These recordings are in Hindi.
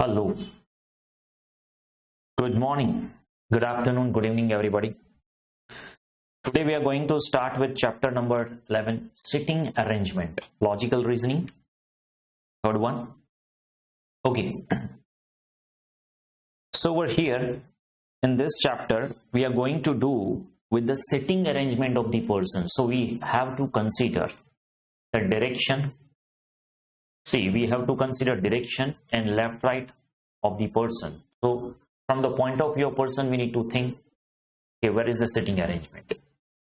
Hello. Good morning, good afternoon, good evening, everybody. Today we are going to start with chapter number 11, sitting arrangement, logical reasoning. Third one. Okay. So over here in this chapter, we are going to do with the sitting arrangement of the person. So we have to consider the direction. See, we have to consider direction and left, right of the person. So from the point of view of person, we need to think, okay, where is the sitting arrangement?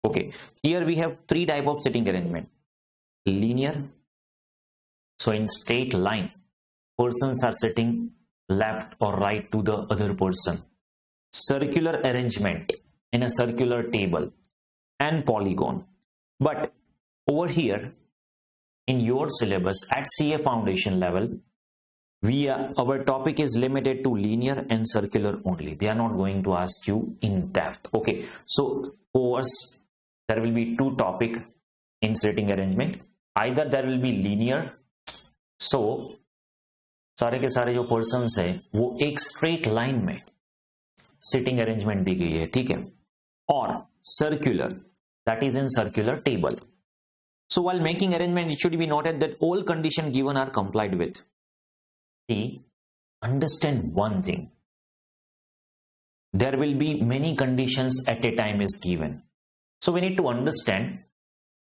Okay, here we have three type of sitting arrangement. Linear, so in straight line, persons are sitting left or right to the other person. Circular arrangement in a circular table, and polygon. But over here in your syllabus at CA foundation level, our topic is limited to linear and circular only. They are not going to ask you in depth. Okay, so for us there will be two topic in sitting arrangement. Either there will be linear, so सारे के सारे जो पर्सन्स है वो एक स्ट्रेट लाइन में सिटिंग अरेंजमेंट दी गई है, ठीक है, और circular, that is in circular table. So while making arrangement, it should be noted that all conditions given are complied with. See, understand one thing. There will be many conditions at a time is given. So we need to understand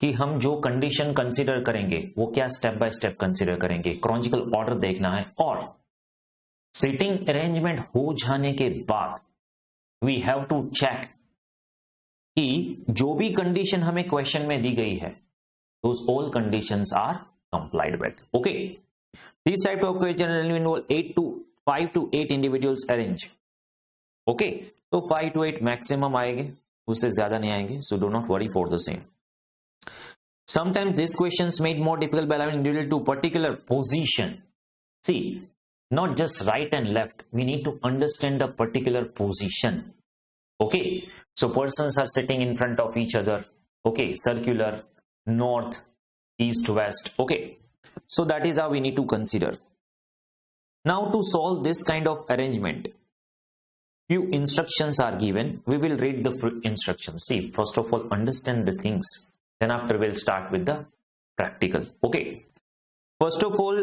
कि हम जो कंडीशन कंसीडर करेंगे वो क्या स्टेप बाय स्टेप कंसीडर करेंगे, क्रोनोलॉजिकल ऑर्डर देखना है. और सिटिंग अरेंजमेंट हो जाने के बाद वी हैव टू चेक कि जो भी कंडीशन हमें क्वेश्चन में दी गई है those all conditions are complied with. Okay, this type of question will involve 5 to 8 individuals arrange. Okay, so 5 to 8 maximum आएंगे, उससे ज्यादा नहीं आएंगे, so do not worry for the same. Sometimes these questions made more difficult by allowing individual to particular position. See, not just right and left, we need to understand the particular position. Okay, so persons are sitting in front of each other. Okay, circular, north, east, west. Okay, so that is how we need to consider. Now to solve this kind of arrangement, few instructions are given. We will read the instructions. See, first of all, understand the things, then after we'll start with the practical. Okay, first of all,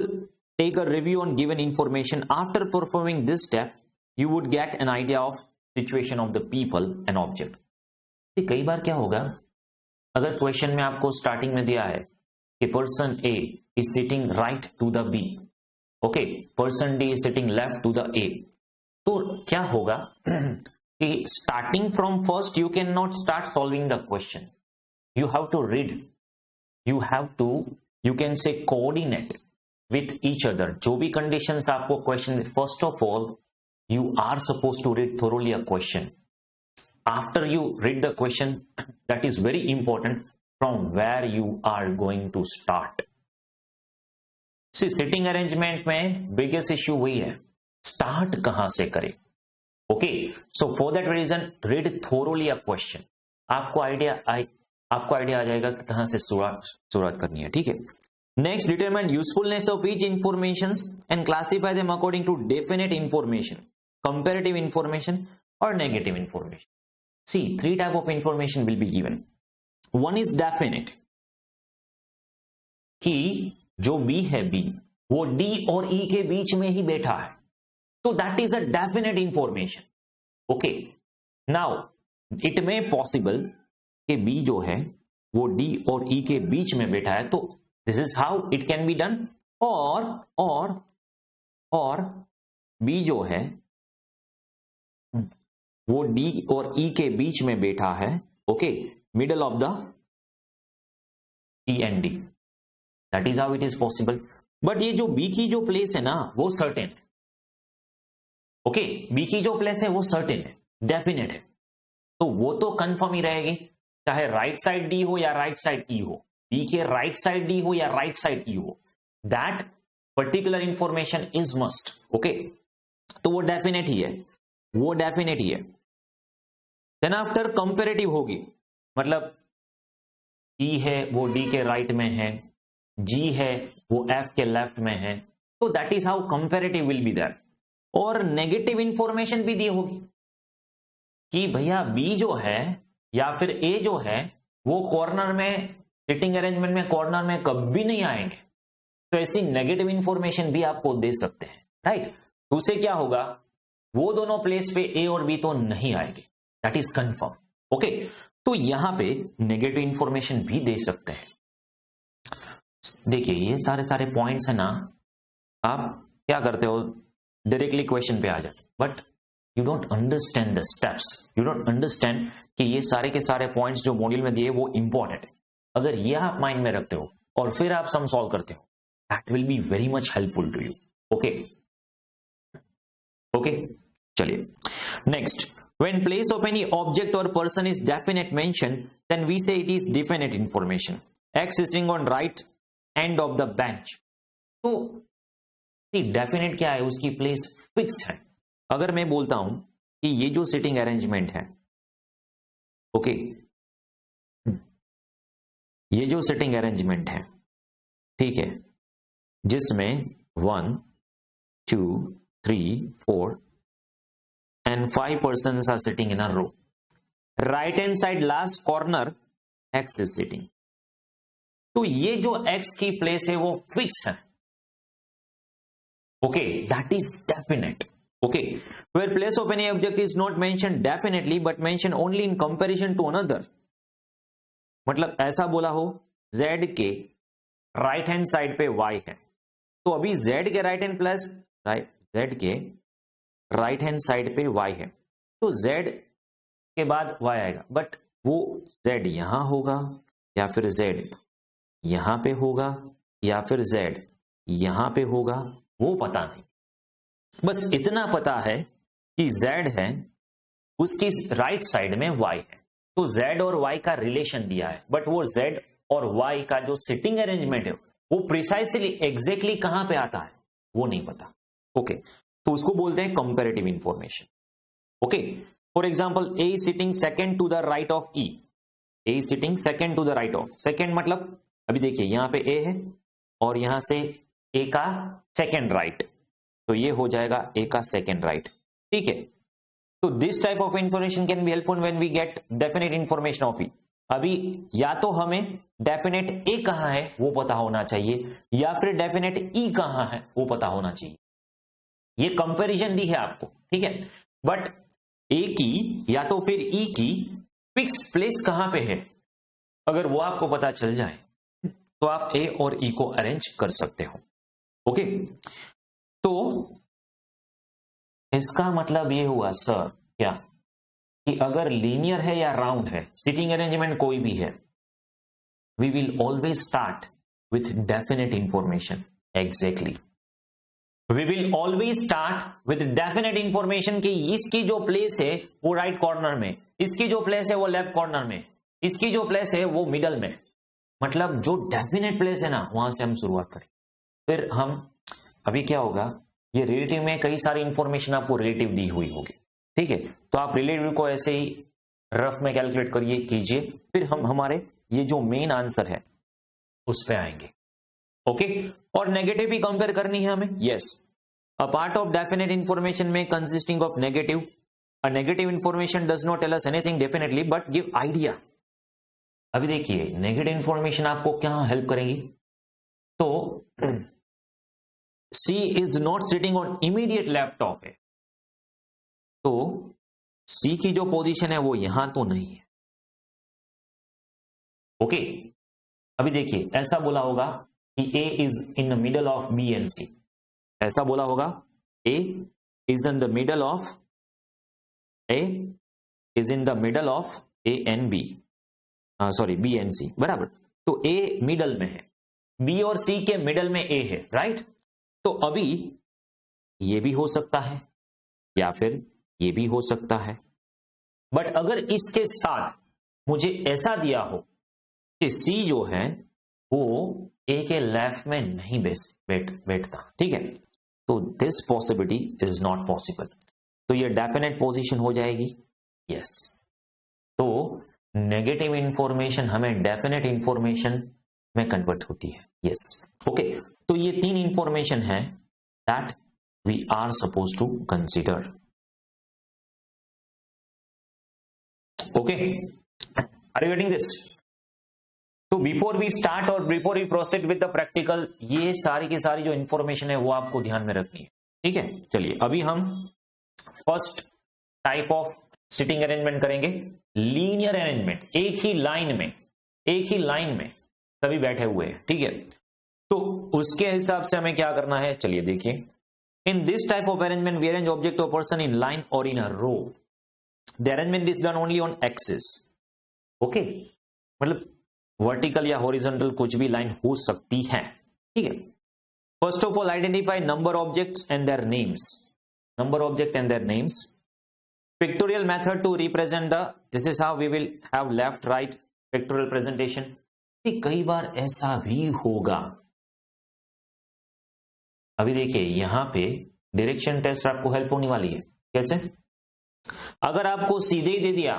take a review on given information. After performing this step, you would get an idea of situation of the people and object. See, कई बार क्या होगा, अगर क्वेश्चन में आपको स्टार्टिंग में दिया है कि person A is sitting right to the B, okay, person D is sitting left to the A, तो क्या होगा कि starting from first you can not start solving the question. You have to read, you can say coordinate with each other. जो भी कंडीशंस आपको question, first of all you are suppose to read thoroughly a question. After you read the question, that is very important, from where you are going to start. See, sitting arrangement में biggest issue वही है, start कहां से करें. Okay, so for that reason, read thoroughly a question. आपको आइडिया आ जाएगा कि कहां से शुरुआत करनी है, ठीक है. Next, determine usefulness of each informations and classify them according to definite information, comparative information or negative information. See, three type of information will be given. One is definite, कि जो B है B वो D और E के बीच में ही बैठा है, तो that is a definite information. Okay, now it may possible कि B जो है वो D और E के बीच में बैठा है, तो this is how it can be done. और B जो है वो D और E के बीच में बैठा है, okay, middle of the E and D. That is how it is possible. But ये जो B की जो प्लेस है ना वो सर्टेन, ओके, B की जो प्लेस है वो सर्टेन है, डेफिनेट है, तो वो तो कंफर्म ही रहेगी, चाहे राइट साइड D हो या राइट साइड E हो, B के राइट साइड D हो या राइट साइड E हो, that particular information is must. Okay, तो वो डेफिनेट ही है, वो डेफिनेट ही है. देन आफ्टर कंपेरेटिव होगी, मतलब E है वो D के राइट में है, G है वो F के लेफ्ट में है, तो that is how comparative will be there. और नेगेटिव इंफॉर्मेशन भी दी होगी कि भैया बी जो है या फिर ए जो है वो कॉर्नर में, सिटिंग अरेंजमेंट में कॉर्नर में कभी नहीं आएंगे। तो ऐसी नेगेटिव इंफॉर्मेशन भी आपको दे सकते हैं, राइट। तो उससे क्या होगा, वो दोनों प्लेस पे ए और बी तो नहीं आएंगे, दैट इज कंफर्म। ओके, तो यहां पे नेगेटिव इंफॉर्मेशन भी दे सकते हैं। देखिए ये सारे पॉइंट्स है ना, आप क्या करते हो, डायरेक्टली क्वेश्चन पे आ जाते, but you don't understand the steps, you don't understand कि ये सारे के सारे पॉइंट्स जो मॉड्यूल में दिए वो इंपॉर्टेंट है। अगर ये आप माइंड में रखते हो और फिर आप सम सॉल्व करते हो, that will be very much helpful to you. Okay okay, चलिए next. When place of any object or person is definite mention, then we say it is definite information. X is sitting on right end of the bench. तो डेफिनेट क्या है, उसकी प्लेस फिक्स है। अगर मैं बोलता हूं कि ये जो सिटिंग अरेंजमेंट है, ओके, ये जो सिटिंग अरेंजमेंट है, ठीक है, जिसमें 1 2 3 4 and 5 persons are sitting in a row. Right hand side last corner X is sitting. तो ये जो X की प्लेस है वो फिक्स है। Okay, that is definite. Okay, where place of any object is not mentioned definitely but mentioned only in comparison to another. मतलब ऐसा बोला हो Z के राइट हैंड साइड पे Y है, तो अभी Z के राइट हैंड प्लस Z के राइट हैंड साइड पे Y है, तो Z के बाद Y आएगा, बट वो Z यहां होगा या फिर Z यहां पे होगा या फिर Z यहां पे होगा, वो पता नहीं। बस इतना पता है कि Z है, उसकी राइट साइड में Y है, तो Z और Y का रिलेशन दिया है, बट वो Z और Y का जो सिटिंग अरेंजमेंट है वो प्रिसाइसली एग्जैक्टली कहां पे आता है वो नहीं पता। ओके, तो उसको बोलते हैं comparative information. Okay, for example A sitting second to the right of E, A sitting second to the right of, second मतलब अभी देखिए यहां पे ए है और यहां से ए का सेकंड राइट, तो ये हो जाएगा ए का सेकंड राइट, ठीक है। तो this type of information can be helpful when we get definite information of E. अभी या तो हमें डेफिनेट ए कहां है वो पता होना चाहिए या फिर डेफिनेट ई कहां है वो पता होना चाहिए। ये कंपैरिजन दी है आपको, ठीक है, बट ए की या तो फिर ई की फिक्स प्लेस कहां पे है, अगर वो आपको पता चल जाए तो आप ए और ई को अरेंज कर सकते हो। ओके, तो इसका मतलब ये हुआ सर क्या कि अगर लीनियर है या राउंड है, सिटिंग अरेंजमेंट कोई भी है, we will always start with definite information. Exactly, we will always start with definite information कि इसकी जो प्लेस है वो राइट कॉर्नर में, इसकी जो प्लेस है वो लेफ्ट कॉर्नर में, इसकी जो प्लेस है वो मिडल में, मतलब जो डेफिनेट प्लेस है ना वहां से हम शुरुआत करें। फिर हम अभी क्या होगा, ये रिलेटिव में कई सारी इंफॉर्मेशन आपको रिलेटिव दी हुई होगी, ठीक है, तो आप रिलेटिव को ऐसे ही रफ में कैलकुलेट करिए कीजिए, फिर हम हमारे ये जो मेन आंसर है उस पे आएंगे। ओके, और नेगेटिव भी कंपेयर करनी है हमें। Yes, a part of definite information में consisting of negative, a negative information does not tell us anything definitely but give idea. अभी देखिए नेगेटिव इंफॉर्मेशन आपको क्या हेल्प करेंगी, तो C is not sitting on immediate left of है, तो C की जो पोजीशन है वो यहां तो नहीं है। ओके, अभी देखिए ऐसा बोला होगा कि A is in the middle of B and C, ऐसा बोला होगा A is in the middle of A is in the middle of A and B, sorry B and C, बराबर। तो A मिडल में है, B और C के मिडल में A है, राइट। तो अभी ये भी हो सकता है या फिर ये भी हो सकता है, बट अगर इसके साथ मुझे ऐसा दिया हो कि C जो है वो A के लेफ्ट में नहीं बैठता, ठीक है, तो this possibility is not possible, तो ये डेफिनेट पोजीशन हो जाएगी। यस, तो नेगेटिव इंफॉर्मेशन हमें डेफिनेट इंफॉर्मेशन में कन्वर्ट होती है। यस, ओके, तो ये तीन इंफॉर्मेशन है that we are supposed to consider. Okay, are you getting this? तो बिफोर वी स्टार्ट और before we proceed with the practical, ये सारी की सारी जो इंफॉर्मेशन है वो आपको ध्यान में रखनी है, ठीक है। चलिए अभी हम first type of sitting arrangement करेंगे, लीनियर अरेंजमेंट। एक ही लाइन में सभी बैठे हुए हैं, ठीक है। तो उसके हिसाब से हमें क्या करना है, चलिए देखिए। In this type of arrangement we arrange object और पर्सन इन लाइन और in a row. The arrangement is done only on axis. Okay, मतलब वर्टिकल या हॉरिजॉन्टल कुछ भी लाइन हो सकती है, ठीक है। First of all identify number objects and their names. Number object and their names. Pictorial method to represent the, this is how we will have left right pictorial presentation. कई बार ऐसा भी होगा, अभी देखिए यहां पे डायरेक्शन टेस्ट आपको हेल्प होने वाली है। कैसे? अगर आपको सीधे ही दे दिया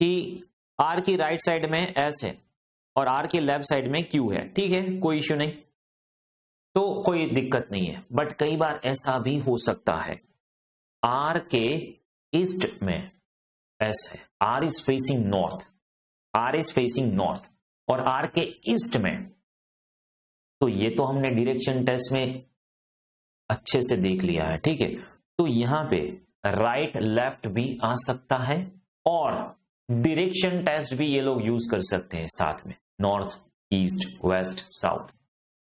कि आर की राइट साइड में एस है और आर के लेफ्ट साइड में क्यू है, ठीक है, कोई इश्यू नहीं, तो कोई दिक्कत नहीं है। बट कई बार ऐसा भी हो सकता है, आर के ईस्ट में एस है, आर इज फेसिंग नॉर्थ और आर के ईस्ट में, तो ये तो हमने डायरेक्शन टेस्ट में अच्छे से देख लिया है, ठीक है। तो यहां पे राइट लेफ्ट भी आ सकता है और डायरेक्शन टेस्ट भी ये लोग यूज कर सकते हैं साथ में, नॉर्थ ईस्ट वेस्ट साउथ,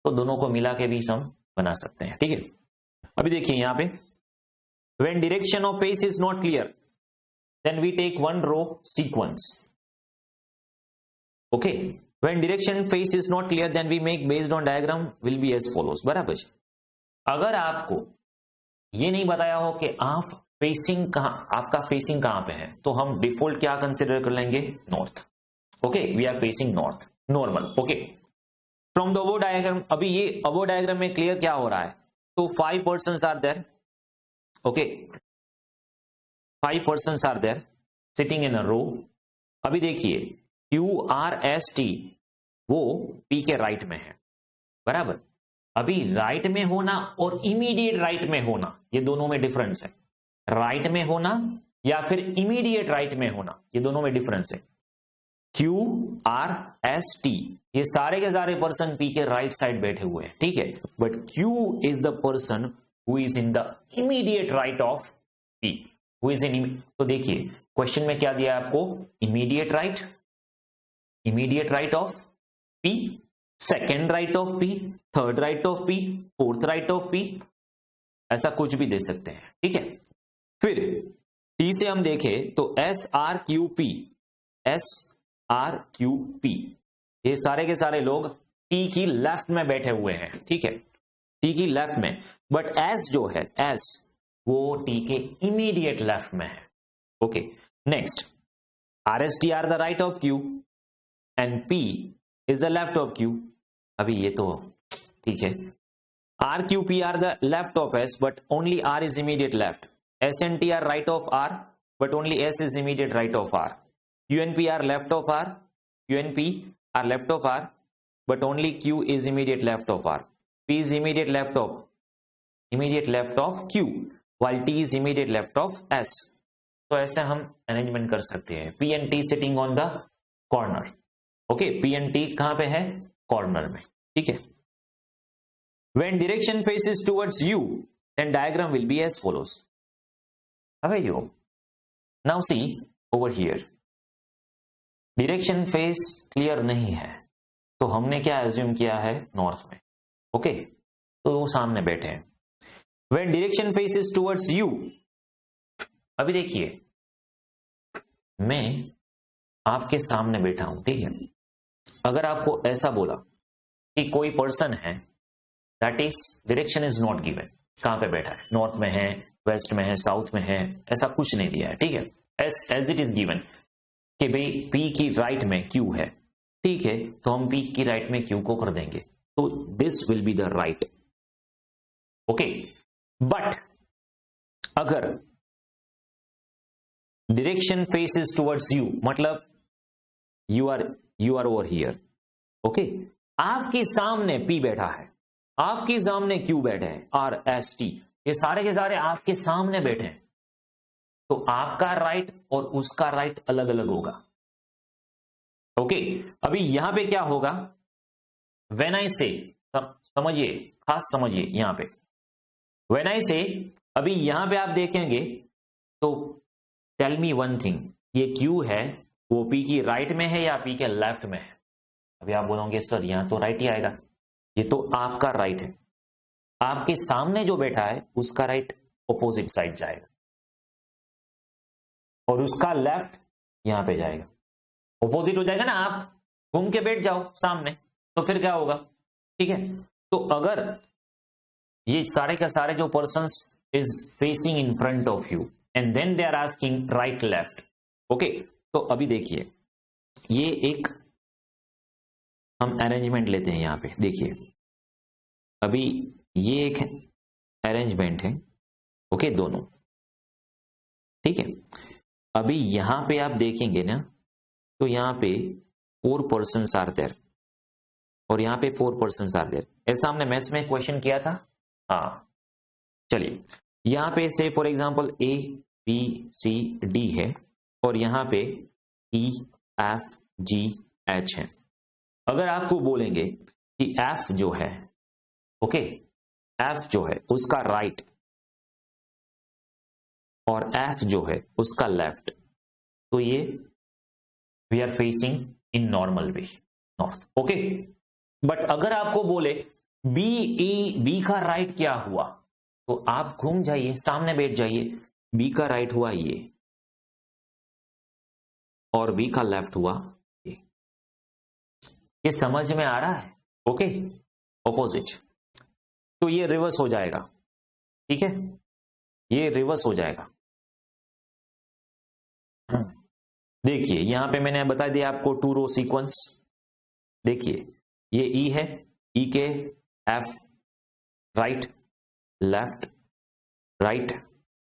तो दोनों को मिला के भी सम बना सकते हैं, ठीक है। अभी देखिए यहां पे when direction of face is not clear then we take one row sequence. Okay, when direction face is not clear then we make based on diagram will be as follows. बराबर। अगर आपको ये नहीं बताया हो कि आप फेसिंग कहां, आपका फेसिंग कहां पे है, तो हम डिफॉल्ट क्या कंसिडर कर लेंगे, north. Okay, we are facing north, normal. Okay, from the above diagram, अभी ये अबो डायग्राम में क्लियर क्या हो रहा है, तो 5 persons are there. Okay, 5 persons are there sitting in a row. अभी देखिए क्यू आर एस टी वो पी के राइट में है, बराबर। अभी राइट में होना और इमीडिएट राइट में होना, ये दोनों में डिफरेंस है। राइट में होना या फिर इमीडिएट राइट में होना, ये दोनों में डिफरेंस है। क्यू आर एस टी ये सारे के सारे पर्सन पी के राइट साइड बैठे हुए हैं, ठीक है। But Q is the person who is in the immediate right of P, who is in. तो देखिए क्वेश्चन में क्या दिया है आपको, immediate right of P, second right of P, third right of P, fourth right of P, ऐसा कुछ भी दे सकते हैं, ठीक है। फिर टी से हम देखें तो एस आर क्यू पी, ये सारे के सारे लोग टी की लेफ्ट में बैठे हुए हैं, ठीक है, टी की लेफ्ट में। बट एस जो है, एस वो टी के इमीडिएट लेफ्ट में है। Okay, next R S T are the right of Q and P is the left of Q. अभी ये तो ठीक है, R Q P are the left of S but only R is immediate left. S and T are right of R but only S is immediate right of R. Q and P are left of R, Q and P are left of R but only Q is immediate left of R. P is immediate left of Q while t is immediate left of s। तो ऐसे हम अरेंजमेंट कर सकते हैं, p and t sitting on the corner। Okay, p and t कहां पे है, कॉर्नर में, ठीक है। when direction faces towards you then diagram will be as follows। Have you now see over here direction face clear नहीं है, तो हमने क्या एज्यूम किया है, नॉर्थ में। ओके, तो वो सामने बैठे हैं। When direction faces towards you, अभी देखिए मैं आपके सामने बैठा हूं, ठीक है। अगर आपको ऐसा बोला कि कोई पर्सन है, that is direction is not given, कहां पे बैठा है, नॉर्थ में है, वेस्ट में है, साउथ में है, ऐसा कुछ नहीं दिया है, ठीक है। एज इट इज गिवन कि भाई पी की राइट में क्यू है, ठीक है, तो हम पी की राइट में क्यू को कर देंगे, तो this will be the right. Okay, but अगर डायरेक्शन फेसेस टुवर्ड्स यू, मतलब you are over here, okay, आपके सामने पी बैठा है, आपके सामने क्यू बैठे हैं, आर एस टी, ये सारे के सारे आपके सामने बैठे हैं, तो आपका राइट और उसका राइट अलग अलग होगा। ओके, अभी यहां पे क्या होगा, व्हेन आई से, समझिए, खास समझिए यहां पे, व्हेन आई से, अभी यहां पे आप देखेंगे तो टेल मी वन थिंग, ये क्यू है वो पी की राइट में है या पी के लेफ्ट में है? अभी आप बोलोगे सर यहां तो राइट ही आएगा, ये तो आपका राइट है, आपके सामने जो बैठा है उसका राइट ऑपोजिट साइड जाएगा और उसका लेफ्ट यहां पे जाएगा, ऑपोजिट हो जाएगा ना। आप घूम के बैठ जाओ सामने तो फिर क्या होगा, ठीक है। तो अगर ये सारे के सारे जो persons is facing in front of you and then they are asking right left, okay, तो अभी देखिए ये एक हम अरेंजमेंट लेते हैं यहां पे, देखिए अभी ये एक अरेंजमेंट है, ओके, दोनों, ठीक है। अभी यहां पे आप देखेंगे ना तो यहां पे 4 पर्सन्स आर देयर और यहां पे 4 पर्सन्स आर देयर, ऐसा हमने मैथ्स में क्वेश्चन किया था। हाँ चलिए, यहां पे से for example A B C D है और यहां पे ई एफ जी एच है। अगर आपको बोलेंगे कि एफ जो है, ओके, एफ जो है उसका राइट और एफ जो है उसका लेफ्ट, तो ये we are facing in normal way north, okay. But अगर आपको बोले बी ए बी का राइट क्या हुआ, तो आप घूम जाइए, सामने बैठ जाइए, बी का राइट हुआ ये और बी का लेफ्ट हुआ ये समझ में आ रहा है, ओके, ऑपोजिट, तो ये रिवर्स हो जाएगा, ठीक है, ये रिवर्स हो जाएगा। देखिए यहां पे मैंने बता दिया आपको 2 रो सीक्वेंस, देखिए ये ई है, ई के F right left right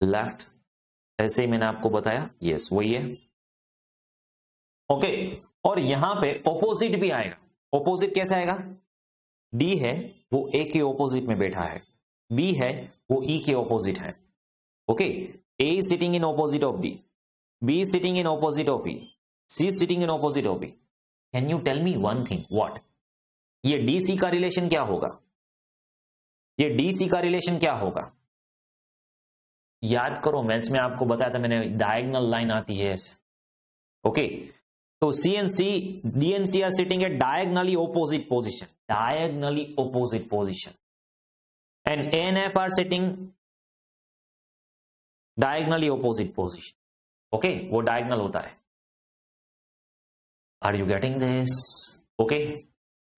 left, ऐसे ही मैंने आपको बताया, यस वही है, ओके। और यहां पे ऑपोजिट भी आएगा, ऑपोजिट कैसे आएगा, डी है वो ए के ऑपोजिट में बैठा है, बी है वो ई के ऑपोजिट है, okay, A is sitting in opposite of B, B is sitting in opposite of E, C is sitting in opposite of B. Can you tell me one thing, what, ये डी सी का रिलेशन क्या होगा, ये डी सी का रिलेशन क्या होगा, याद करो मैथ्स में आपको बताया था मैंने, डायगोनल लाइन आती है ऐसे, ओके। तो C and C, D and C are sitting at diagonally opposite position, diagonally opposite position, and A and F are sitting diagonally opposite position, okay, वो डायगोनल होता है। Are you getting this, okay.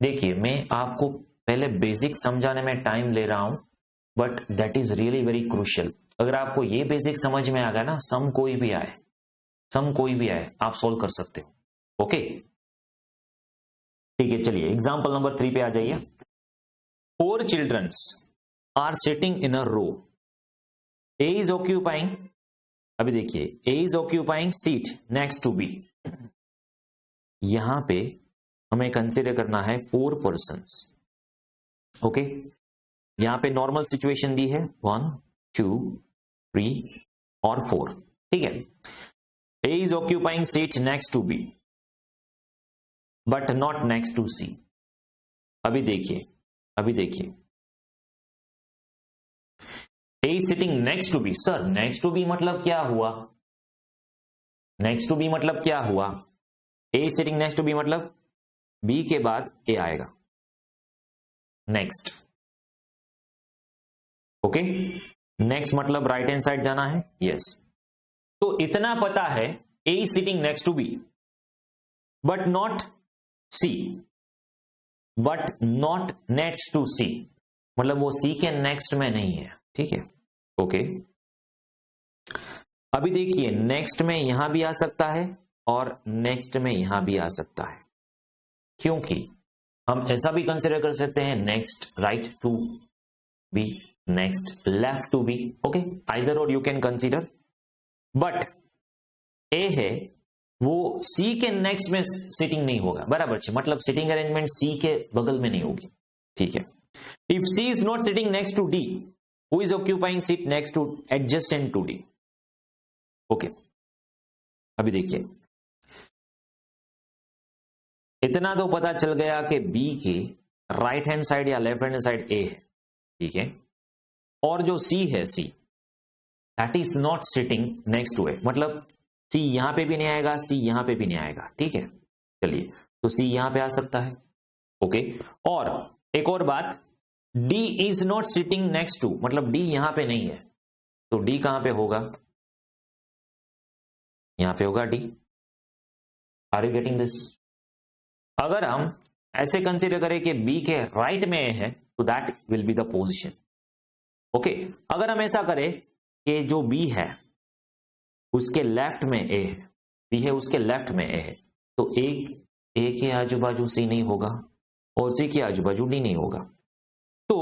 देखिए मैं आपको पहले बेसिक समझाने में टाइम ले रहा हूं, but that is really very crucial. अगर आपको ये बेसिक समझ में आ गया ना, सम कोई भी आए, सम कोई भी आए आप सोल्व कर सकते हो, ओके, ठीक है। चलिए एग्जांपल नंबर 3 पे आ जाइए। 4 childrens are sitting in a row, A is occupying, अभी देखिए A is occupying seat next to B, यहां पे हमें कंसिडर करना है 4 पर्सन्स, ओके। यहां पे नॉर्मल सिचुएशन दी है 1 2 3 और 4, ठीक है। A is occupying seat next to B but not next to C. अभी देखिए, अभी देखिए, A is sitting next to B, sir next to B मतलब क्या हुआ, नेक्स्ट टू बी मतलब क्या हुआ, A is sitting next to B मतलब बी के बाद ए आएगा नेक्स्ट, ओके। नेक्स्ट मतलब राइट हैंड साइड जाना है, यस। तो इतना पता है A is sitting next to B but not C, but not next to C, मतलब वो सी के नेक्स्ट में नहीं है, ठीक है, ओके। अभी देखिए नेक्स्ट में यहां भी आ सकता है और नेक्स्ट में यहां भी आ सकता है, क्योंकि हम ऐसा भी कंसिडर कर सकते हैं next right to B, next left to B, okay, either or you can consider. But A है वो सी के नेक्स्ट में सिटिंग नहीं होगा, बराबर है, मतलब सिटिंग अरेंजमेंट सी के बगल में नहीं होगी, ठीक है। If C is not sitting next to D, who is occupying seat next to adjacent to D. Okay, अभी देखिए इतना तो पता चल गया कि बी के राइट हैंड साइड या लेफ्ट हैंड साइड ए है, ठीक है, और जो सी है, C that is not sitting next to A, मतलब सी यहां पे भी नहीं आएगा, सी यहां पे भी नहीं आएगा, ठीक है। चलिए, तो सी यहां पे आ सकता है, ओके। और एक और बात, D is not sitting next to, मतलब डी यहां पे नहीं है, तो डी कहां पे होगा, यहां पे होगा D. Are you getting this? अगर हम ऐसे कंसीडर करें कि बी के राइट में ए है, तो that will be the position, okay. अगर हम ऐसा करें कि जो बी है उसके लेफ्ट में ए है, बी है उसके लेफ्ट में ए है, तो ए के आजू बाजू सी नहीं होगा और सी के आजू बाजू डी नहीं होगा। तो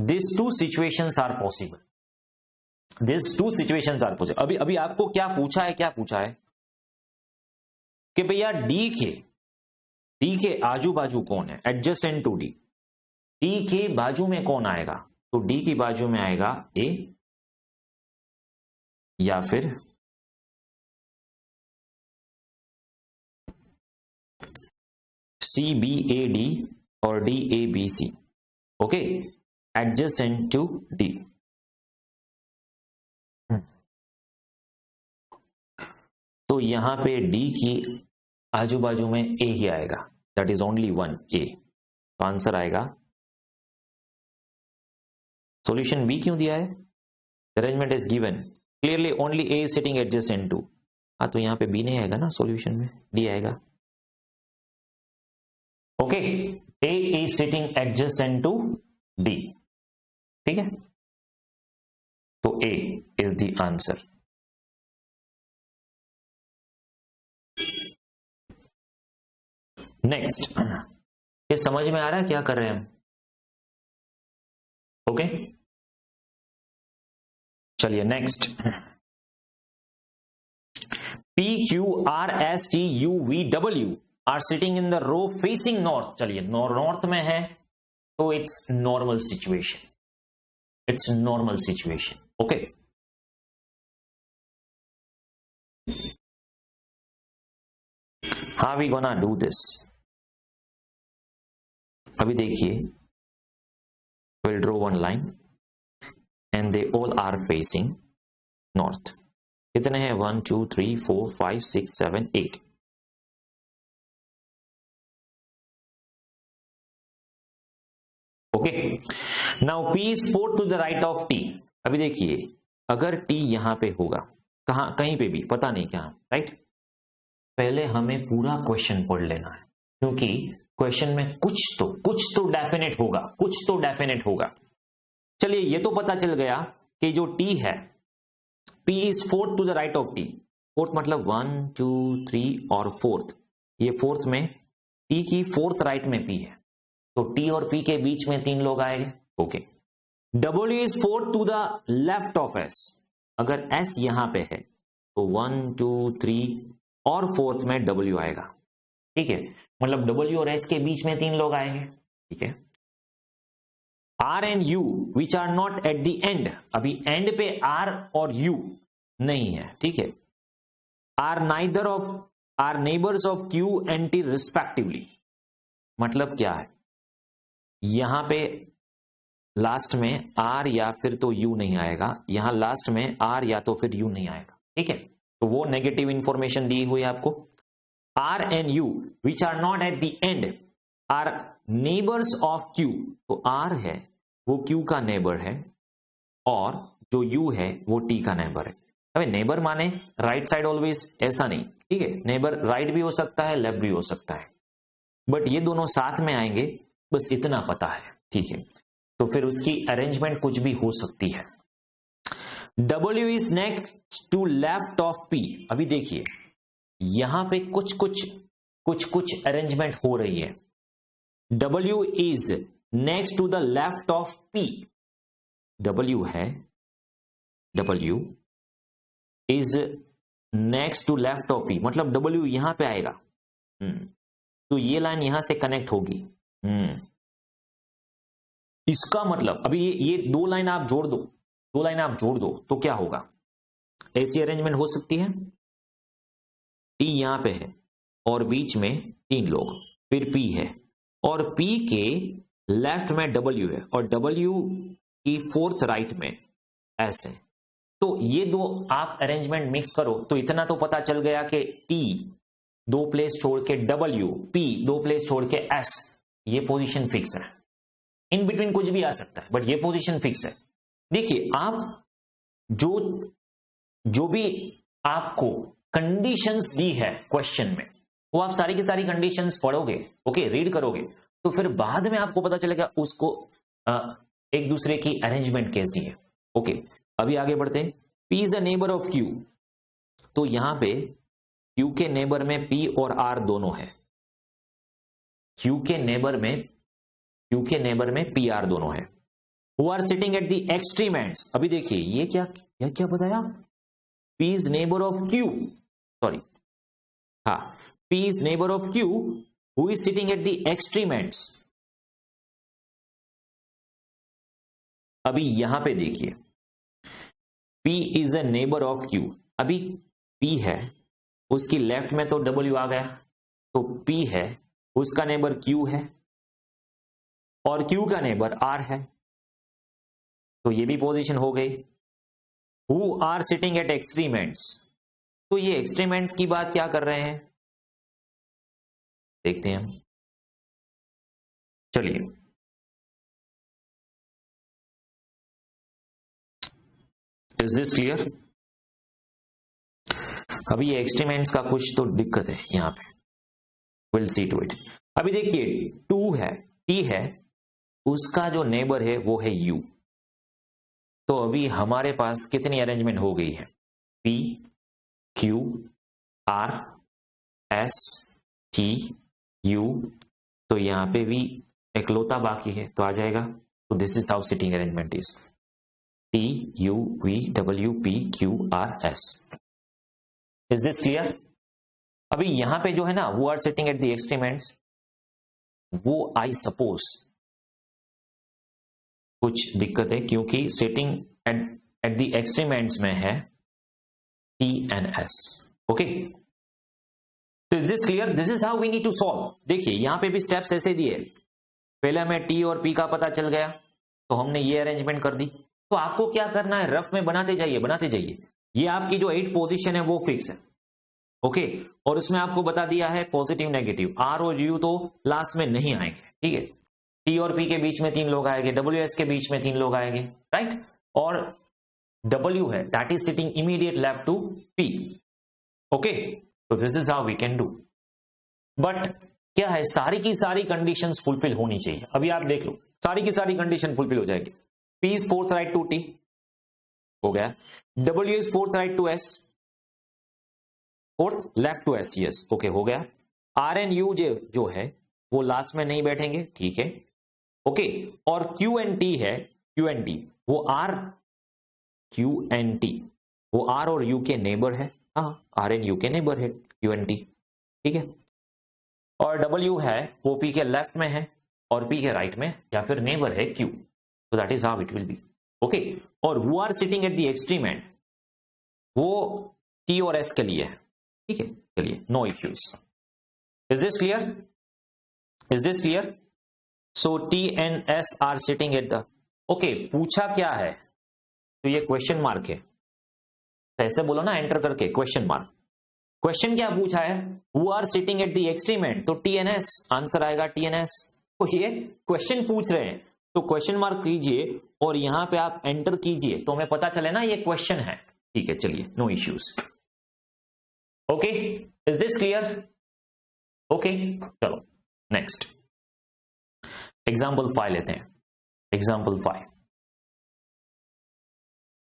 this two situations are possible, this two situations are possible. अभी आपको क्या पूछा है कि भैया डी के आजू बाजू कौन है, एडजेसेंट टू डी, डी के बाजू में कौन आएगा, तो डी की बाजू में आएगा ए या फिर सी बी ए डी और D A B C, okay, adjacent to D. तो यहां पे डी की आजू बाजू में ए ही आएगा, that is only one A, तो आंसर आएगा, सॉल्यूशन बी क्यों दिया है, arrangement is given clearly only A is sitting adjacent to, हाँ तो यहां पे बी नहीं आएगा ना, सॉल्यूशन में डी आएगा, okay. A is sitting adjacent to D, ठीक है, तो A is the answer. Next, ये समझ में आ रहा है क्या कर रहे हैं हम, ओके। चलिए next, P Q R S T U V W are sitting in the row facing north. चलिए नॉर्थ में है तो it's normal situation, it's normal situation, okay. How we gonna do this, अभी देखिए, will draw one line and they all are facing north. कितने हैं, 1 2 3 4 5 6 7 8, okay. Now P is 4 to the right of T। अभी देखिए, अगर T यहां पे होगा, कहां, कहीं पे भी, पता नहीं कहां, राइट, पहले हमें पूरा क्वेश्चन पढ़ लेना है, क्योंकि क्वेश्चन में कुछ तो डेफिनेट होगा, कुछ तो डेफिनेट होगा। चलिए, ये तो पता चल गया कि जो T है, P is 4 to the right of T, fourth मतलब 1 2 3 और फोर्थ, ये फोर्थ में T की फोर्थ राइट में P है, तो T और P के बीच में 3 लोग आएंगे, okay. W is 4 to the left of S, अगर S यहां पे है तो 1 2 3 और फोर्थ में W आएगा, ठीक है, मतलब W और S के बीच में 3 लोग आएंगे, ठीक है। R and U which are not at the end, अभी एंड पे R और U नहीं है, ठीक है। Are neighbours of Q and T respectively, मतलब क्या है, यहां पे लास्ट में R या फिर तो U नहीं आएगा, यहां लास्ट में R या तो फिर U नहीं आएगा, ठीक है, तो वो नेगेटिव इंफॉर्मेशन दी हुई है आपको। R and U which are not at the end are neighbours of Q, तो R है वो Q का नेबर है और जो U है वो T का नेबर है। अबे नेबर माने राइट साइड ऑलवेज, ऐसा नहीं, ठीक है, नेबर राइट भी हो सकता है, लेफ्ट भी हो सकता है, बट ये दोनों साथ में आएंगे, बस इतना पता है, ठीक है। तो फिर उसकी अरेंजमेंट कुछ भी हो सकती है। W is next to left of P, अभी देखिए यहां पे कुछ अरेंजमेंट हो रही है। W is next to the left of P, W है, W is next to left of P, मतलब W यहां पे आएगा, तो ये लाइन यहां से कनेक्ट होगी, इसका मतलब अभी ये दो लाइन आप जोड़ दो, दो लाइन आप जोड़ दो तो क्या होगा, ऐसी अरेंजमेंट हो सकती है, टी यहां पे है और बीच में 3 लोग, फिर पी है और पी के लेफ्ट में डब्ल्यू है और डब्ल्यू की फोर्थ राइट में एस है। तो ये दो आप अरेंजमेंट मिक्स करो तो इतना तो पता चल गया कि टी 2 प्लेस छोड़ के डब्ल्यू, पी 2 प्लेस छोड़ के एस, ये पोजीशन फिक्स है। इन बिटवीन कुछ भी आ सकता है बट ये पोजीशन फिक्स है। देखिए आप जो भी आपको कंडीशंस दी है क्वेश्चन में, वो आप सारी की सारी कंडीशंस पढ़ोगे, ओके, रीड करोगे, तो फिर बाद में आपको पता चलेगा उसको एक दूसरे की अरेंजमेंट कैसी है। ओके, अभी आगे बढ़ते हैं। P is a neighbour of Q, तो यहां पे Q के नेबर में P और R दोनों है। Q के नेबर में P R दोनों है। Who are sitting at the extreme ends, अभी देखिए ये क्या बताया, P is neighbor of Q, sorry, हाँ, P is neighbor of Q who is sitting at the extreme ends। अभी यहां पे देखिए P is a neighbor of Q, अभी P है, उसकी लेफ्ट में तो W आ गया, तो P है, उसका नेबर Q है और Q का नेबर R है, तो ये भी पोजीशन हो गई। Who are sitting at extreme ends, तो ये एक्सट्रीम एंड्स की बात क्या कर रहे हैं, देखते हैं हम, चलिए। Is this clear? अभी ये एक्सट्रीम एंड्स का कुछ तो दिक्कत है यहां पे, विल सी टू इट। अभी देखिए 2 है, T है, उसका जो नेबर है वो है U, तो अभी हमारे पास कितनी अरेंजमेंट हो गई है, P Q R S T U, तो यहां पे भी इकलौता बाकी है तो आ जाएगा। तो this is how sitting arrangement is, T U V W P Q R S। Is this clear? अभी यहां पे जो है ना, वो are sitting at the extreme ends, वो आई सपोज कुछ दिक्कत है क्योंकि sitting at the extreme ends में है T and S। ओके, तो is this clear? This is how we need to solve. देखिए यहां पे भी स्टेप्स ऐसे दिए, पहले हमें T और P का पता चल गया तो हमने ये अरेंजमेंट कर दी। तो आपको क्या करना है, रफ में बनाते जाइए। ये आपकी जो 8 पोजीशन है वो फिक्स है, ओके, और उसमें आपको बता दिया है पॉजिटिव नेगेटिव, R और U तो लास्ट में नहीं आएंगे, ठीक है, T और P के बीच में 3 लोग आएंगे, WS के बीच में 3 लोग आएंगे, राइट, और W है that is sitting immediate left to P। Okay, तो this is how we can do, but क्या है, सारी की सारी कंडीशंस फुलफिल होनी चाहिए। अभी आप देख लो, सारी की सारी कंडीशन फुलफिल हो जाएगी। P is fourth right to T, हो गया, W is fourth right to S, fourth left to S, yes, okay, हो गया। R and U जो है वो लास्ट में नहीं बैठेंगे, ठीक है, ओके, और Q and T है, Q and T वो R और U के नेबर है, हाँ, R and U के नेबर है Q and T, ठीक है, और W है वो P के लेफ्ट में है और P के राइट में या फिर नेबर है Q, so that is how it will be, okay, और who are sitting at the extreme end, वो T और S के लिए है, ठीक है, चलिए, no issues. Is this clear? So T and S are sitting at the, okay, पूछा क्या है, तो ये क्वेश्चन मार्क है, ऐसे बोलो ना एंटर करके, क्वेश्चन मार्क। क्वेश्चन क्या पूछा है, who are sitting at the extreme end, तो T and S, आंसर आएगा T and S। तो ये क्वेश्चन पूछ रहे हैं तो क्वेश्चन मार्क कीजिए और यहां पे आप एंटर कीजिए तो हमें पता चले ना ये क्वेश्चन है, ठीक है, चलिए, no issues. Okay, is this clear? Okay, चलो नेक्स्ट एग्जाम्पल 5 लेते हैं। एग्जाम्पल 5,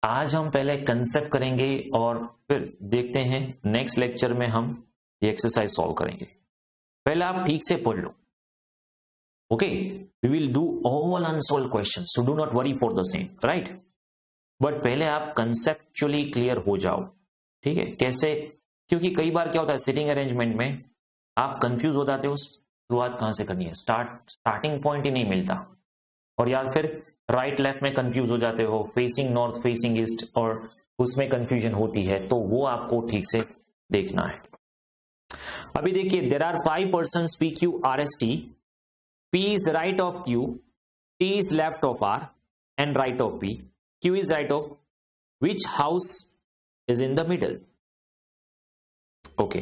आज हम पहले कंसेप्ट करेंगे और फिर देखते हैं नेक्स्ट लेक्चर में हम ये एक्सरसाइज सॉल्व करेंगे। पहले आप ठीक से पढ़ लो, okay, we will do all unsolved question, so do not worry for the same, right, but पहले आप कंसेप्चुअली क्लियर हो जाओ, ठीक है, कैसे, क्योंकि कई बार क्या होता है सिटिंग अरेंजमेंट में आप कंफ्यूज हो जाते हो, शुरुआत कहां से करनी है, स्टार्टिंग पॉइंट ही नहीं मिलता, और या फिर राइट लेफ्ट में कंफ्यूज हो जाते हो, फेसिंग नॉर्थ फेसिंग ईस्ट और उसमें कंफ्यूजन होती है, तो वो आपको ठीक से देखना है। अभी देखिए, there are 5 persons P Q R S T, P is right of Q, T is left of R and right of P, Q is right of which house is in the middle. Okay,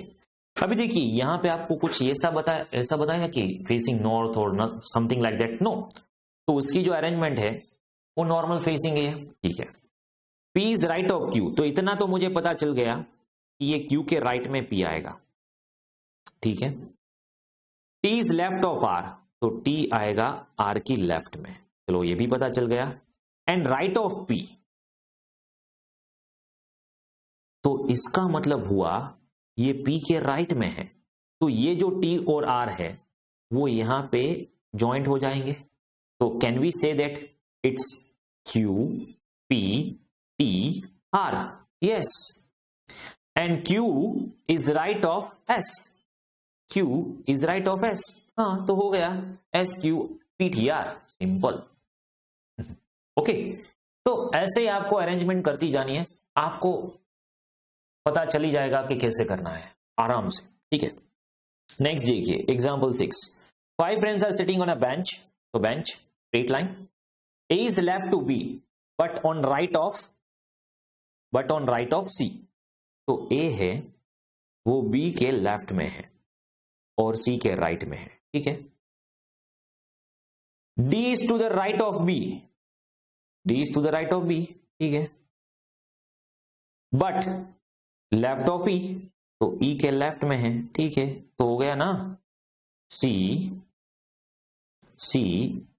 अभी देखिए यहां पे आपको कुछ ऐसा बताया कि फेसिंग नॉर्थ और समथिंग लाइक दैट, नो। तो उसकी जो अरेंजमेंट है वो नॉर्मल फेसिंग है, ठीक है। P is right of Q, तो इतना तो मुझे पता चल गया कि ये Q के राइट में P आएगा, ठीक है। T is left of R, तो T आएगा R की लेफ्ट में, चलो ये भी पता चल गया। एंड राइट ऑफ P, तो इसका मतलब हुआ ये P के राइट में है, तो ये जो T और R है वो यहां पे ज्वाइंट हो जाएंगे। तो can we say that it's Q P T R, yes, and Q is right of S, Q is right of S, हाँ तो हो गया S Q P T R, simple. Okay, तो ऐसे आपको अरेंजमेंट करती जानी है, आपको पता चली जाएगा कि कैसे करना है आराम से, ठीक है। नेक्स्ट देखिए example 6, 5 friends are sitting on a bench, तो bench straight line, A is left to B but on right of C, तो A है वो B के लेफ्ट में है और C के राइट में है, ठीक है। D is to the right of B, D is to the right of B, ठीक है, बट लेफ्ट ऑफ E, तो E के लेफ्ट में है, ठीक है। तो हो गया ना C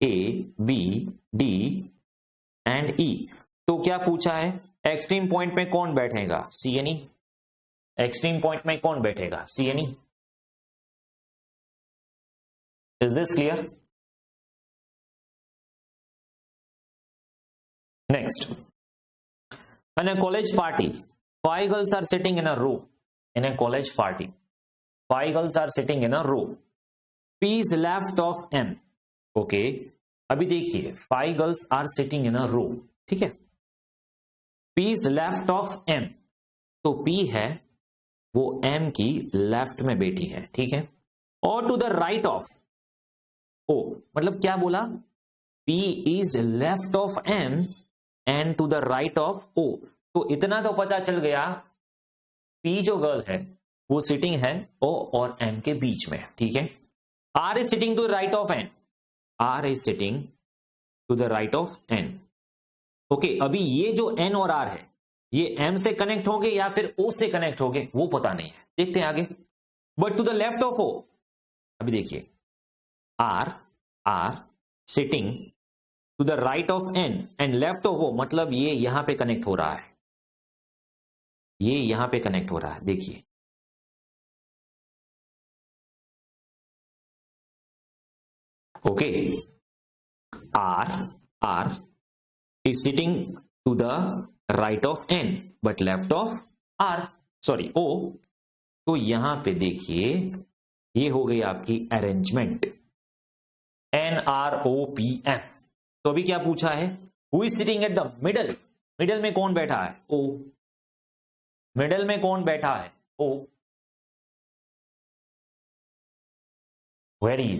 A B D and E। तो क्या पूछा है, एक्सट्रीम पॉइंट में कौन बैठेगा, C N E। Extreme point में कौन बैठेगा, C N E। Is this clear? Next, in a college party 5 girls are sitting in a row, in a college party 5 girls are sitting in a row, P is left of M, okay. अभी देखिए 5 girls are sitting in a row, ठीक है। P is left of M, तो P है वो M की लेफ्ट में बैठी है, ठीक है। और to the right of O, मतलब क्या बोला, P is left of M and to the right of O, तो इतना तो पता चल गया P जो गर्ल है वो सिटिंग है O और M के बीच में, ठीक है। R is sitting to the right of N, R is sitting to the right of N, okay. अभी ये जो N और R है ये M से कनेक्ट होंगे या फिर O से कनेक्ट होंगे वो पता नहीं है, देखते हैं आगे। But to the left of O, अभी देखिए R sitting to the right of N and left of O, मतलब ये यहां पे कनेक्ट हो रहा है, ये यहां पे कनेक्ट हो रहा है, देखिए। Okay, R is sitting to the right of N but left of O, तो यहां पे देखिए ये हो गई आपकी अरेंजमेंट NROPM। तो अभी क्या पूछा है, who is sitting at the middle, middle में कौन बैठा है, O, मिडल में कौन बैठा है, O। Very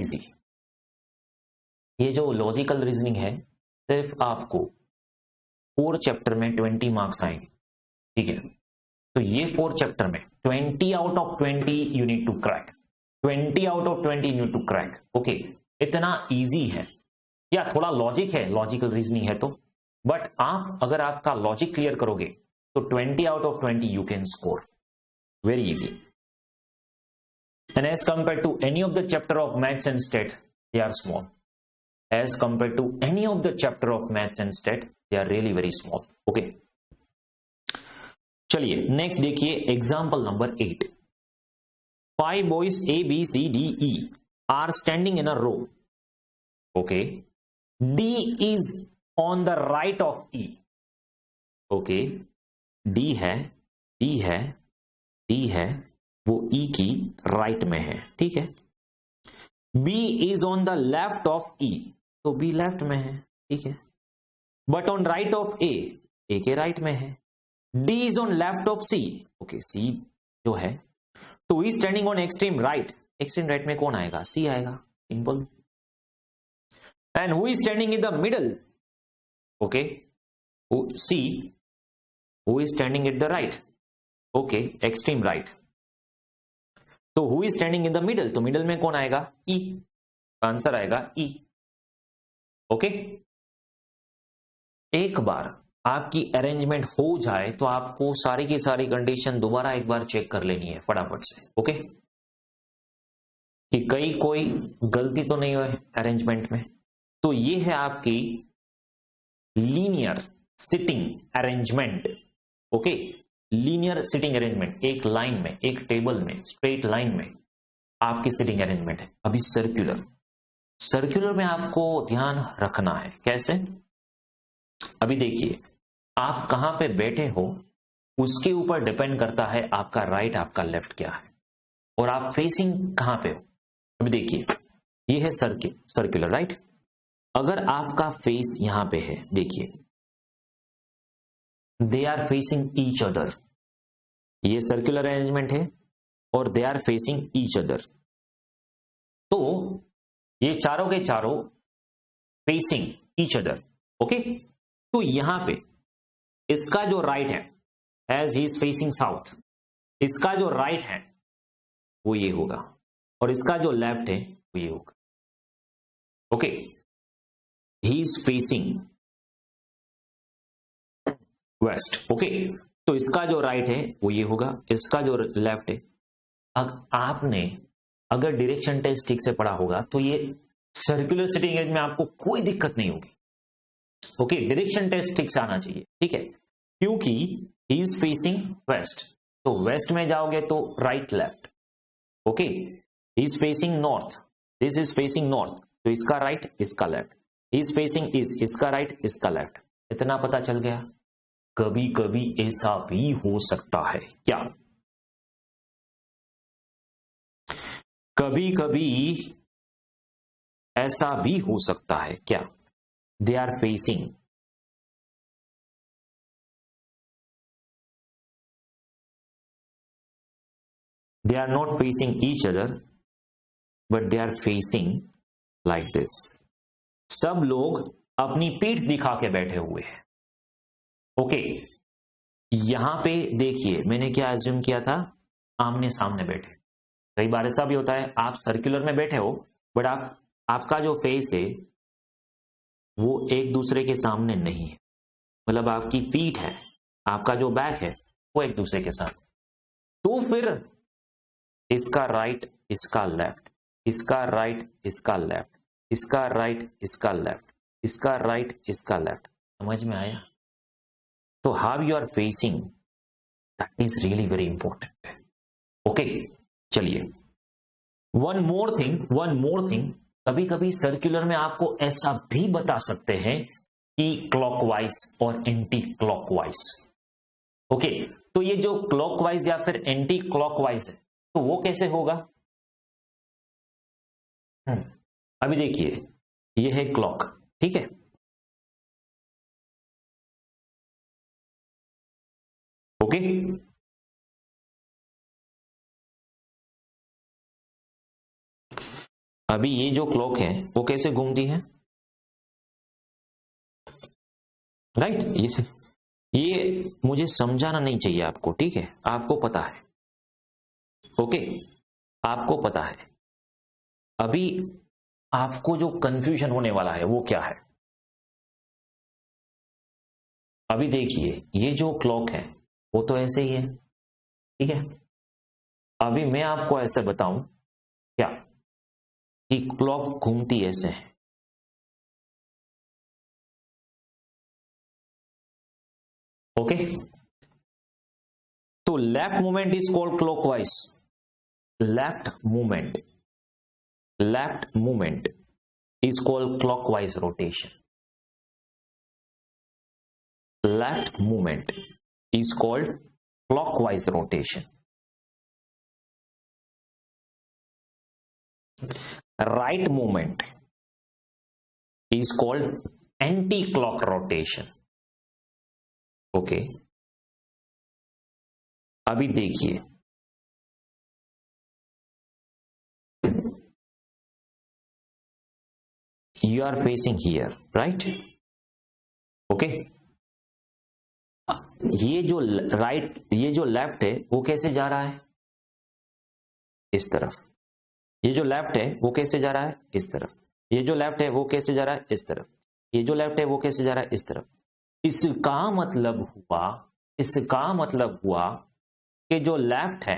easy. ये जो लॉजिकल रीजनिंग है सिर्फ आपको 4 चैप्टर में 20 मार्क्स आएंगे, ठीक है। तो ये 4 चैप्टर में 20 out of 20 you need to crack, 20 out of 20 you need to crack, okay. इतना इजी है, या थोड़ा लॉजिक है, लॉजिकल रीजनिंग है तो, बट आप अगर आपका लॉजिक क्लियर करोगे तो 20 out of 20 you can score, very easy. And as compare to any of the chapter of maths and state they are small, as compared to any of the chapter of maths and stat they are really very small, okay। चलिए नेक्स्ट देखिए example number 8, 5 boys A B C D E are standing in a row, okay, D is on the right of E, okay, D है वो E की राइट में है, ठीक है। B is on the left of E, तो बी लेफ्ट में है, ठीक है। But on right of A के राइट में है। D is on left of C, okay C जो है, तो he standing on extreme right, extreme right में कौन आएगा, सी आएगा, simple. And who is standing in the middle, okay C, who is standing at the right, okay extreme right, तो who is standing in the middle, तो मिडल में कौन आएगा, ई, आंसर आएगा ई, ओके। एक बार आपकी अरेंजमेंट हो जाए तो आपको सारी की सारी कंडीशन दोबारा एक बार चेक कर लेनी है फटाफट से, ओके, कि कहीं कोई गलती तो नहीं है अरेंजमेंट में। तो ये है आपकी linear sitting arrangement, okay, linear sitting arrangement, एक लाइन में, एक टेबल में, स्ट्रेट लाइन में आपकी सिटिंग अरेंजमेंट है। अभी सर्कुलर, सर्कुलर में आपको ध्यान रखना है, कैसे, अभी देखिए आप कहां पे बैठे हो उसके ऊपर डिपेंड करता है आपका राइट आपका लेफ्ट क्या है, और आप फेसिंग कहां पे हो। अभी देखिए ये है सर्कुलर राइट, अगर आपका फेस यहां पे है, देखिए they are facing each other, ये सर्कुलर अरेंजमेंट है और they are facing each other, तो ये चारों के चारों फेसिंग ईच अदर, ओके। तो यहां पे इसका जो राइट है, as he is facing south, इसका जो राइट है वो ये होगा, और इसका जो लेफ्ट है वो ये होगा, okay. He is facing west, okay, तो इसका जो राइट है वो ये होगा, इसका जो लेफ्ट है। अब आपने अगर डायरेक्शन टेस्ट ठीक से पढ़ा होगा तो ये सर्कुलर सिटिंग एज में आपको कोई दिक्कत नहीं होगी, ओके। डायरेक्शन टेस्ट ठीक से आना चाहिए, ठीक है, क्योंकि ही इज फेसिंग वेस्ट, तो वेस्ट में जाओगे तो right left, okay. He is facing north, this is facing north, तो इसका राइट इसका left. He is facing east, इसका राइट इसका लेफ्ट। इतना पता चल गया। कभी कभी ऐसा भी हो सकता है, क्या, कभी कभी ऐसा भी हो सकता है क्या, they are facing, they are not facing each other but they are facing like this। सब लोग अपनी पीठ दिखा के बैठे हुए हैं, ओके। यहां पे देखिए मैंने क्या एज्यूम किया था, आमने सामने बैठे। कई बार ऐसा भी होता है आप सर्कुलर में बैठे हो बट आपका जो फेस है वो एक दूसरे के सामने नहीं है, मतलब आपकी पीठ है, आपका जो बैक है वो एक दूसरे के साथ, तो फिर इसका राइट इसका लेफ्ट, इसका राइट इसका लेफ्ट, इसका राइट इसका लेफ्ट, इसका राइट इसका लेफ्ट, समझ में आया। तो how you are facing, that is really very important, okay. चलिए वन मोर थिंग, कभी कभी सर्कुलर में आपको ऐसा भी बता सकते हैं कि क्लॉकवाइज और एंटी क्लॉकवाइज, ओके। तो ये जो क्लॉकवाइज या फिर एंटी क्लॉकवाइज है तो वो कैसे होगा, अभी देखिए ये है क्लॉक, ठीक है, ओके। अभी ये जो क्लॉक है वो कैसे घूमती है, राइट, ये मुझे समझाना नहीं चाहिए आपको, ठीक है, आपको पता है, ओके, आपको पता है। अभी आपको जो कंफ्यूजन होने वाला है वो क्या है, अभी देखिए ये जो क्लॉक है वो तो ऐसे ही है, ठीक है। अभी मैं आपको ऐसे बताऊं क्या कि क्लॉक घूमती ऐसे है, ओके। तो left movement is called clockwise, left movement is called clockwise rotation, left movement is called clockwise rotation, right movement is called anti-clock rotation. Okay, अभी देखिए, you are facing here, right? Okay, ये जो राइट, ये जो लेफ्ट है वो कैसे जा रहा है? इस तरफ। ये जो लेफ्ट है वो कैसे जा रहा है? इस तरफ। ये जो लेफ्ट है वो कैसे जा रहा है? इस तरफ। ये जो लेफ्ट है वो कैसे जा रहा है? इस तरफ। इसका मतलब हुआ कि जो लेफ्ट है,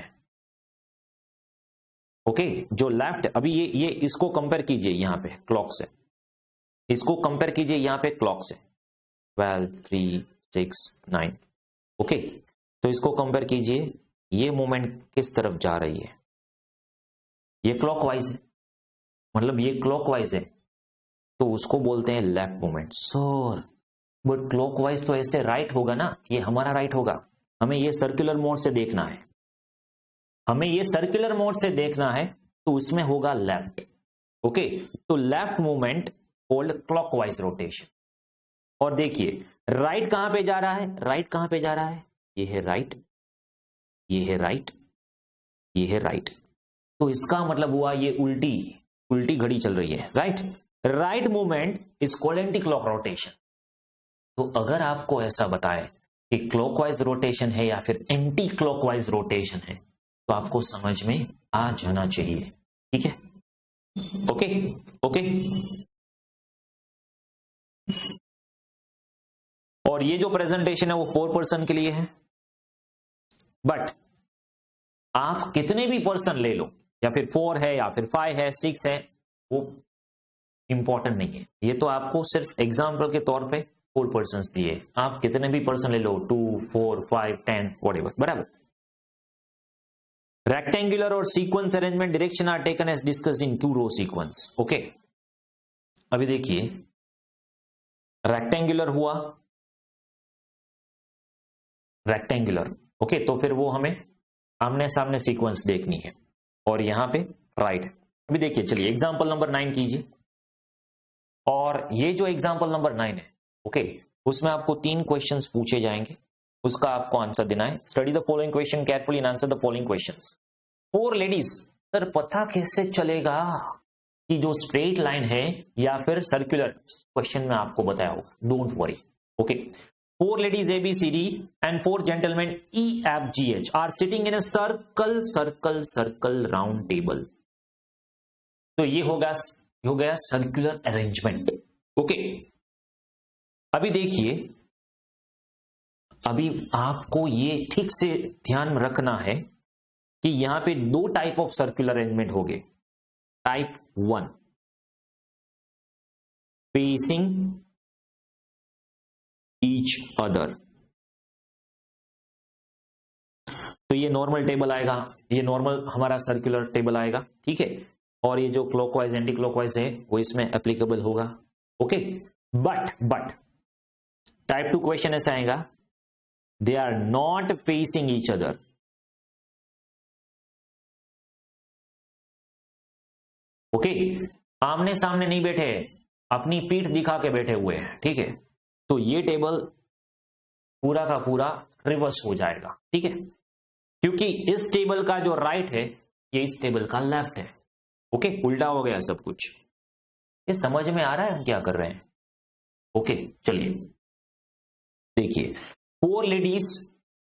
ओके, जो लेफ्ट, अभी ये इसको कंपेयर कीजिए यहां पे क्लॉक से, इसको कंपेयर कीजिए यहां पे क्लॉक से, 12, 3, 6, 9, ओके, तो इसको कंपेयर कीजिए, ये मूवमेंट किस तरफ जा रही है? ये क्लॉकवाइज है, मतलब ये क्लॉकवाइज है, तो उसको बोलते हैं left movement. Sir but clockwise तो ऐसे राइट होगा ना, ये हमारा राइट होगा, हमें ये सर्कुलर मोड से देखना है, हमें ये सर्कुलर मोड से देखना है, तो उसमें होगा लेफ्ट। ओके, तो left movement called clockwise rotation. और देखिए राइट कहां पे जा रहा है? राइट कहां पे जा रहा है? ये है राइट, ये है राइट, ये है राइट, तो इसका मतलब हुआ ये उल्टी घड़ी चल रही है, right. Right movement is called anti clock rotation. तो अगर आपको ऐसा बताए कि क्लॉकवाइज रोटेशन है या फिर एंटी क्लॉकवाइज रोटेशन है, तो आपको समझ में आ जाना चाहिए, ठीक है? Okay okay. और ये जो प्रेजेंटेशन है वो 4 पर्सन के लिए है, बट आप कितने भी पर्सन ले लो, या फिर 4 है या फिर 5 है 6 है, वो इंपॉर्टेंट नहीं है। ये तो आपको सिर्फ एग्जाम्पल के तौर पे 4 पर्सन दिए, आप कितने भी पर्सन ले लो, 2, 4, 5, 10 व्हाटएवर, बराबर। रेक्टेंगुलर और sequence arrangement direction are taken as discussed in 2 row sequence. Okay, अभी देखिए रेक्टेंगुलर हुआ, रेक्टेंगुलर, ओके, तो फिर वो हमें आमने सामने सीक्वेंस देखनी है, और यहां पे राइट। अभी देखिए, चलिए एग्जांपल नंबर 9 कीजिए, और ये जो एग्जांपल नंबर 9 है, ओके, उसमें आपको 3 क्वेश्चंस पूछे जाएंगे, उसका आपको आंसर देना है। Study the following question carefully and answer the following questions. 4 ladies, sir पता कैसे चलेगा कि जो स्ट्रेट लाइन है या फिर सर्कुलर? क्वेश्चन में आपको बताया होगा, don't worry, okay. 4 ladies ABCD and 4 gentlemen EFGH are sitting in a circle round table. तो ये हो गया सर्कुलर अरेंजमेंट, ओके। अभी देखिए, अभी आपको ये ठीक से ध्यान रखना है कि यहां पे 2 टाइप ऑफ सर्कुलर अरेंजमेंट हो गए। टाइप 1 फेसिंग ईच अदर, तो ये नॉर्मल टेबल आएगा, ये नॉर्मल हमारा सर्कुलर टेबल आएगा, ठीक है। और ये जो क्लॉकवाइज एंटी क्लॉकवाइज है वो इसमें एप्लीकेबल होगा, ओके। बट टाइप 2 क्वेश्चन ऐसा आएगा, they are not facing each other, okay, आमने सामने नहीं बैठे, अपनी पीठ दिखा के बैठे हुए हैं, ठीक है। तो ये टेबल पूरा का पूरा रिवर्स हो जाएगा, ठीक है, क्योंकि इस टेबल का जो राइट है ये इस टेबल का लेफ्ट है, ओके, उल्टा हो गया सब कुछ। ये समझ में आ रहा है हम क्या कर रहे हैं? ओके, चलिए देखिए, 4 ladies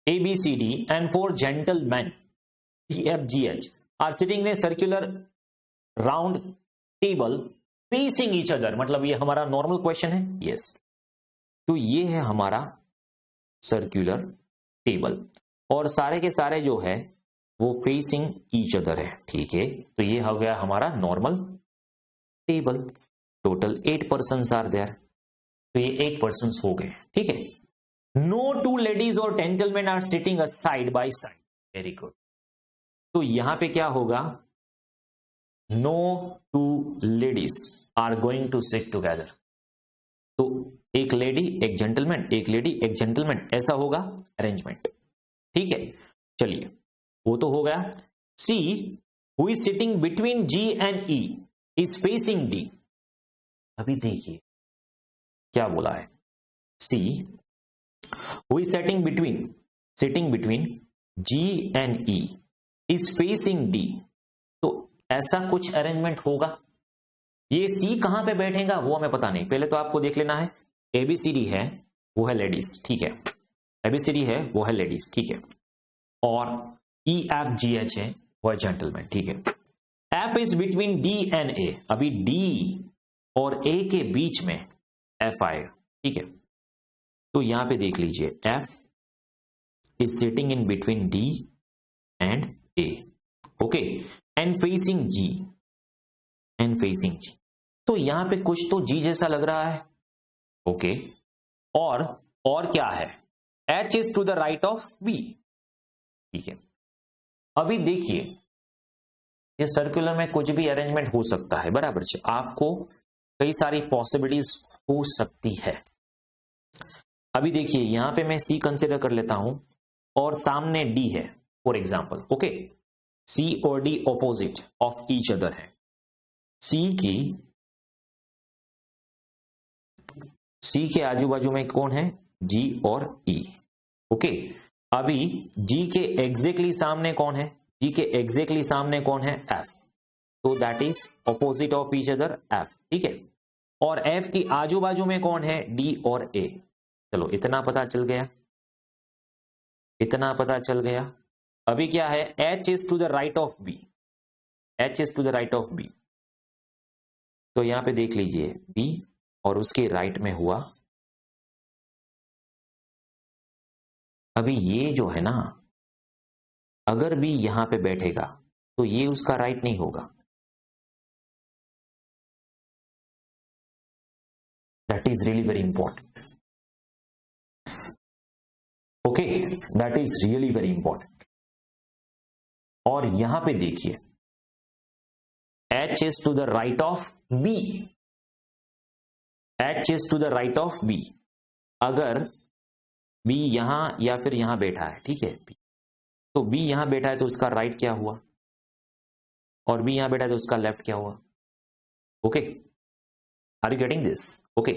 ABCD and 4 gentlemen EFGH are sitting in a circular round table facing each other, मतलब ये हमारा नॉर्मल क्वेश्चन है, यस। तो ये है हमारा सर्कुलर टेबल, और सारे के सारे जो है वो फेसिंग ईच अदर है, ठीक है। तो ये हो गया हमारा normal table. Total 8 persons are there, तो ये 8 पर्सन्स हो गए, ठीक है। नो 2 लेडीज और gentleman are sitting a side by side, very good. तो यहां पे क्या होगा? No 2 ladies are going to sit together, तो एक लेडी एक जेंटलमैन, एक लेडी एक जेंटलमैन, ऐसा होगा अरेंजमेंट, ठीक है। चलिए, वो तो हो गया। सी who is sitting between G and E is facing D। अभी देखिए, क्या बोला है, सी who is sitting between G and E is facing D। तो ऐसा कुछ अरेंजमेंट होगा। ये C कहां पे बैठेगा वो हमें पता नहीं, पहले तो आपको देख लेना है ABCD है वो है लेडीज, ठीक है, ABCD है वो है लेडीज, ठीक है, और EFGH है वो है जेंटलमैन, ठीक है। F is between D and A, अभी D और A के बीच में F आएगा, ठीक है। तो यहां पे देख लीजिए F is sitting in between D and A, okay, and facing G, तो यहां पे कुछ तो G जैसा लग रहा है, ओके, और क्या है, H is to the right of B, ठीक है। अभी देखिए ये सर्कुलर में कुछ भी अरेंजमेंट हो सकता है, बराबर से आपको कई सारी पॉसिबिलिटीज हो सकती है। अभी देखिए यहां पे मैं C कंसिडर कर लेता हूं और सामने D है फॉर एग्जाम्पल, ओके, C और D opposite of each other है। C के आजू बाजू में कौन है, G और E, ओके। अभी G के एग्जैक्टली सामने कौन है, G के एग्जैक्टली सामने कौन है, F, तो that is opposite of each other F, ठीक है। और F की आजू बाजू में कौन है, D और A। चलो इतना पता चल गया, अभी क्या है, H is to the right of B, तो यहां पे देख लीजिए B और उसके राइट में हुआ। अभी ये जो है ना, अगर B यहां पे बैठेगा तो ये उसका राइट नहीं होगा, that is really very important, okay, that is really very important. और यहां पे देखिए H is to the right of B, अगर B यहां या फिर यहां बैठा है, ठीक है, तो B यहां बैठा है तो उसका राइट क्या हुआ, और B यहां बैठा है तो उसका लेफ्ट क्या हुआ, okay, are you getting this, okay.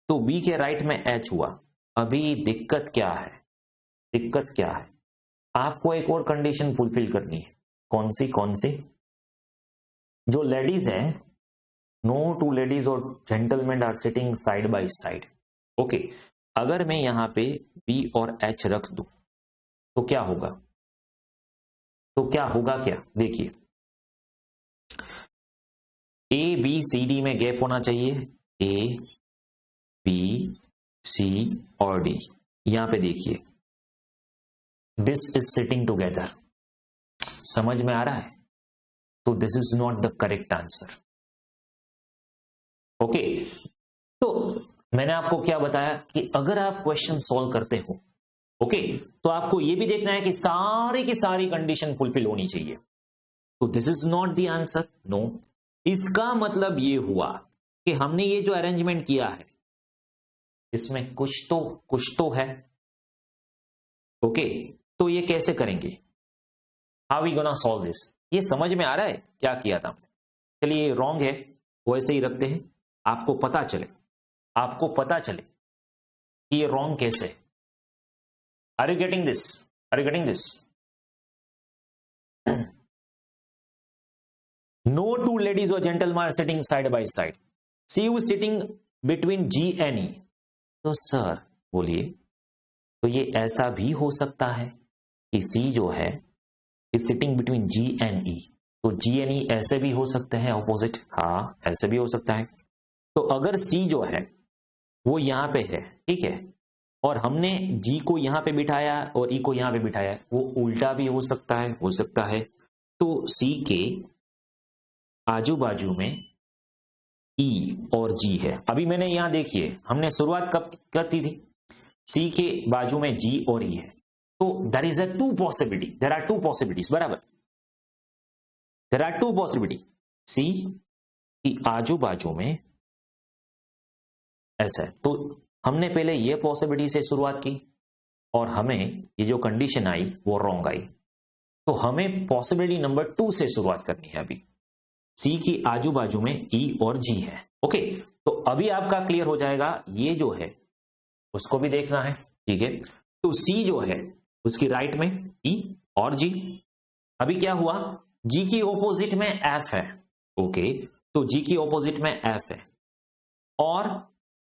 तो B के राइट में H हुआ। अभी दिक्कत क्या है, आपको एक और कंडीशन फुलफिल करनी है, कौन सी, जो लेडीज है, नो टू लेडीज और gentleman are sitting side by side, okay. अगर मैं यहां पे B और H रख दूं तो क्या होगा, क्या देखिए, ABCD में गैप होना चाहिए, ABC और D, यहां पे देखिए दिस इज सिटिंग टुगेदर, समझ में आ रहा है, तो this is not the correct answer, okay. तो मैंने आपको क्या बताया कि अगर आप क्वेश्चन सॉल्व करते हो, ओके, तो आपको यह भी देखना है कि सारी की सारी कंडीशन फुलफिल होनी चाहिए, तो this is not the answer, no. इसका मतलब यह हुआ कि हमने ये जो अरेंजमेंट किया है इसमें कुछ तो है, ओके। तो ये कैसे करेंगे, how we gonna solve this, ये समझ में आ रहा है क्या किया था हमने। चलिए रॉन्ग है वो ऐसे ही रखते हैं, आपको पता चले कि ये रॉन्ग कैसे। Are you getting this, no two ladies और gentleman sitting side by side, see you sitting between G and E। तो सर बोलिए, तो ये ऐसा भी हो सकता है कि C जो है is sitting between G and E, तो G and E ऐसे भी हो सकते हैं ऑपोजिट, हाँ ऐसे भी हो सकता है। तो अगर C जो है वो यहां पे है, ठीक है, और हमने G को यहां पे बिठाया और E को यहां पे बिठाया, वो उल्टा भी हो सकता है, तो C के आजू बाजू में E और G है। अभी मैंने यहां देखिए हमने शुरुआत कब करती थी, C के बाजू में G और E है, तो there is there are two possibilities, बराबर, there are two possibility, C की आजू बाजू में ऐसा है। तो हमने पहले ये पॉसिबिलिटी से शुरुआत की और हमें ये जो कंडीशन आई वो रॉन्ग आई, तो हमें पॉसिबिलिटी नंबर 2 से शुरुआत करनी है। अभी सी की आजू बाजू में ई और जी है। ओके, तो अभी आपका क्लियर हो जाएगा, ये जो है उसको भी देखना है, ठीक है। तो सी जो है उसकी राइट में ई और जी। अभी क्या हुआ, जी की ऑपोजिट में एफ है। ओके, तो जी की ऑपोजिट में एफ है और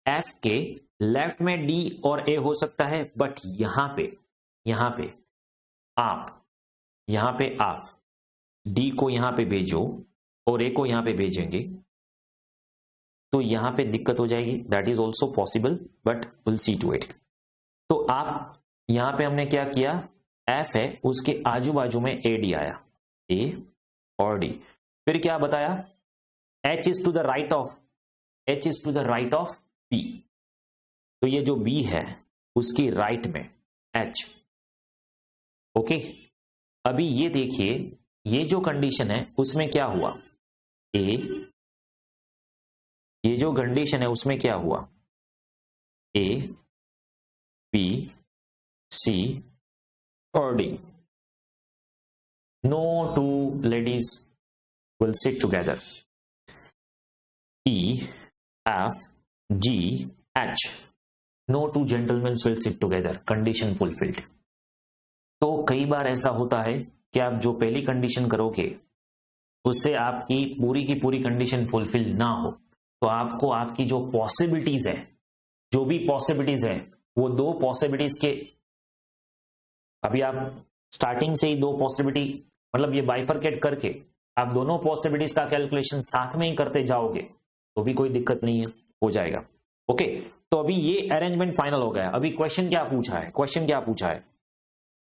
एफ के लेफ्ट में डी और ए हो सकता है, बट यहां पे आप डी को यहां पे भेजो और ए को यहां पे भेजेंगे तो यहां पे दिक्कत हो जाएगी। That is also possible but will see to it. तो आप यहां पे हमने क्या किया, एफ है उसके आजू बाजू में ए डी आया, ए और डी। फिर क्या बताया, H is to the right of P. तो ये जो बी है उसकी राइट में एच। ओके, अभी ये देखिए, ये जो कंडीशन है उसमें क्या हुआ, ये जो कंडीशन है उसमें क्या हुआ, ए बी सी और D. No two ladies will sit together, E F G H, no two gentleman will sit together, condition fulfilled. तो कई बार ऐसा होता है कि आप जो पहली कंडीशन करोगे उससे आपकी पूरी की पूरी कंडीशन फुलफिल ना हो, तो आपको आपकी जो पॉसिबिलिटीज है, जो भी पॉसिबिलिटीज है, वो दो पॉसिबिलिटीज के, अभी आप स्टार्टिंग से ही दो पॉसिबिलिटी, मतलब ये बाइफरकेट करके आप दोनों पॉसिबिलिटीज का कैलकुलेशन साथ में ही करते जाओगे तो भी कोई दिक्कत नहीं है, हो जाएगा। ओके, तो अभी ये अरेंजमेंट फाइनल हो गया। अभी क्वेश्चन क्या पूछा है,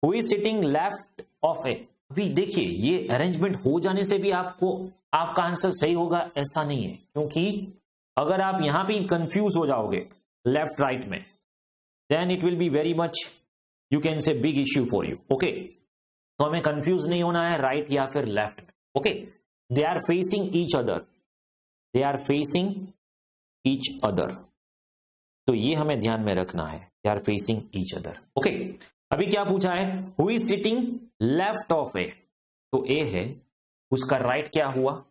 who is sitting left of A. अभी देखिए, ये अरेंजमेंट हो जाने से भी आपका आंसर सही होगा ऐसा नहीं है, क्योंकि अगर आप यहां पे कंफ्यूज हो जाओगे लेफ्ट राइट में, then it will be very much, you can say big issue for you. Okay, तो हमें कंफ्यूज नहीं होना है राइट या फिर लेफ्ट में। Okay, they are facing each other, तो ये हमें ध्यान में रखना है, they are facing each other. Okay, अभी क्या पूछा है, who is sitting left of A. तो ए है, उसका राइट क्या हुआ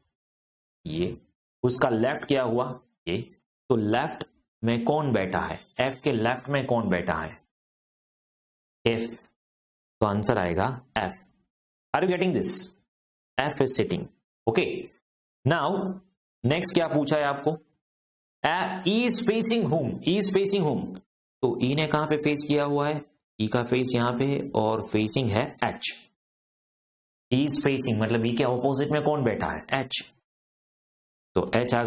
ये, उसका लेफ्ट क्या हुआ ये। तो लेफ्ट में कौन बैठा है, एफ के लेफ्ट में कौन बैठा है, एफ। तो आंसर आएगा F. Are you getting this, F is sitting. Okay, now next क्या पूछा है आपको, ई इज फेसिंग होम। तो ई ने कहां पे फेस किया हुआ है, ई का फेस यहां पे है और फेसिंग है एच। ई इज फेसिंग मतलब ई के ऑपोजिट में कौन बैठा है, एच। तो एच आ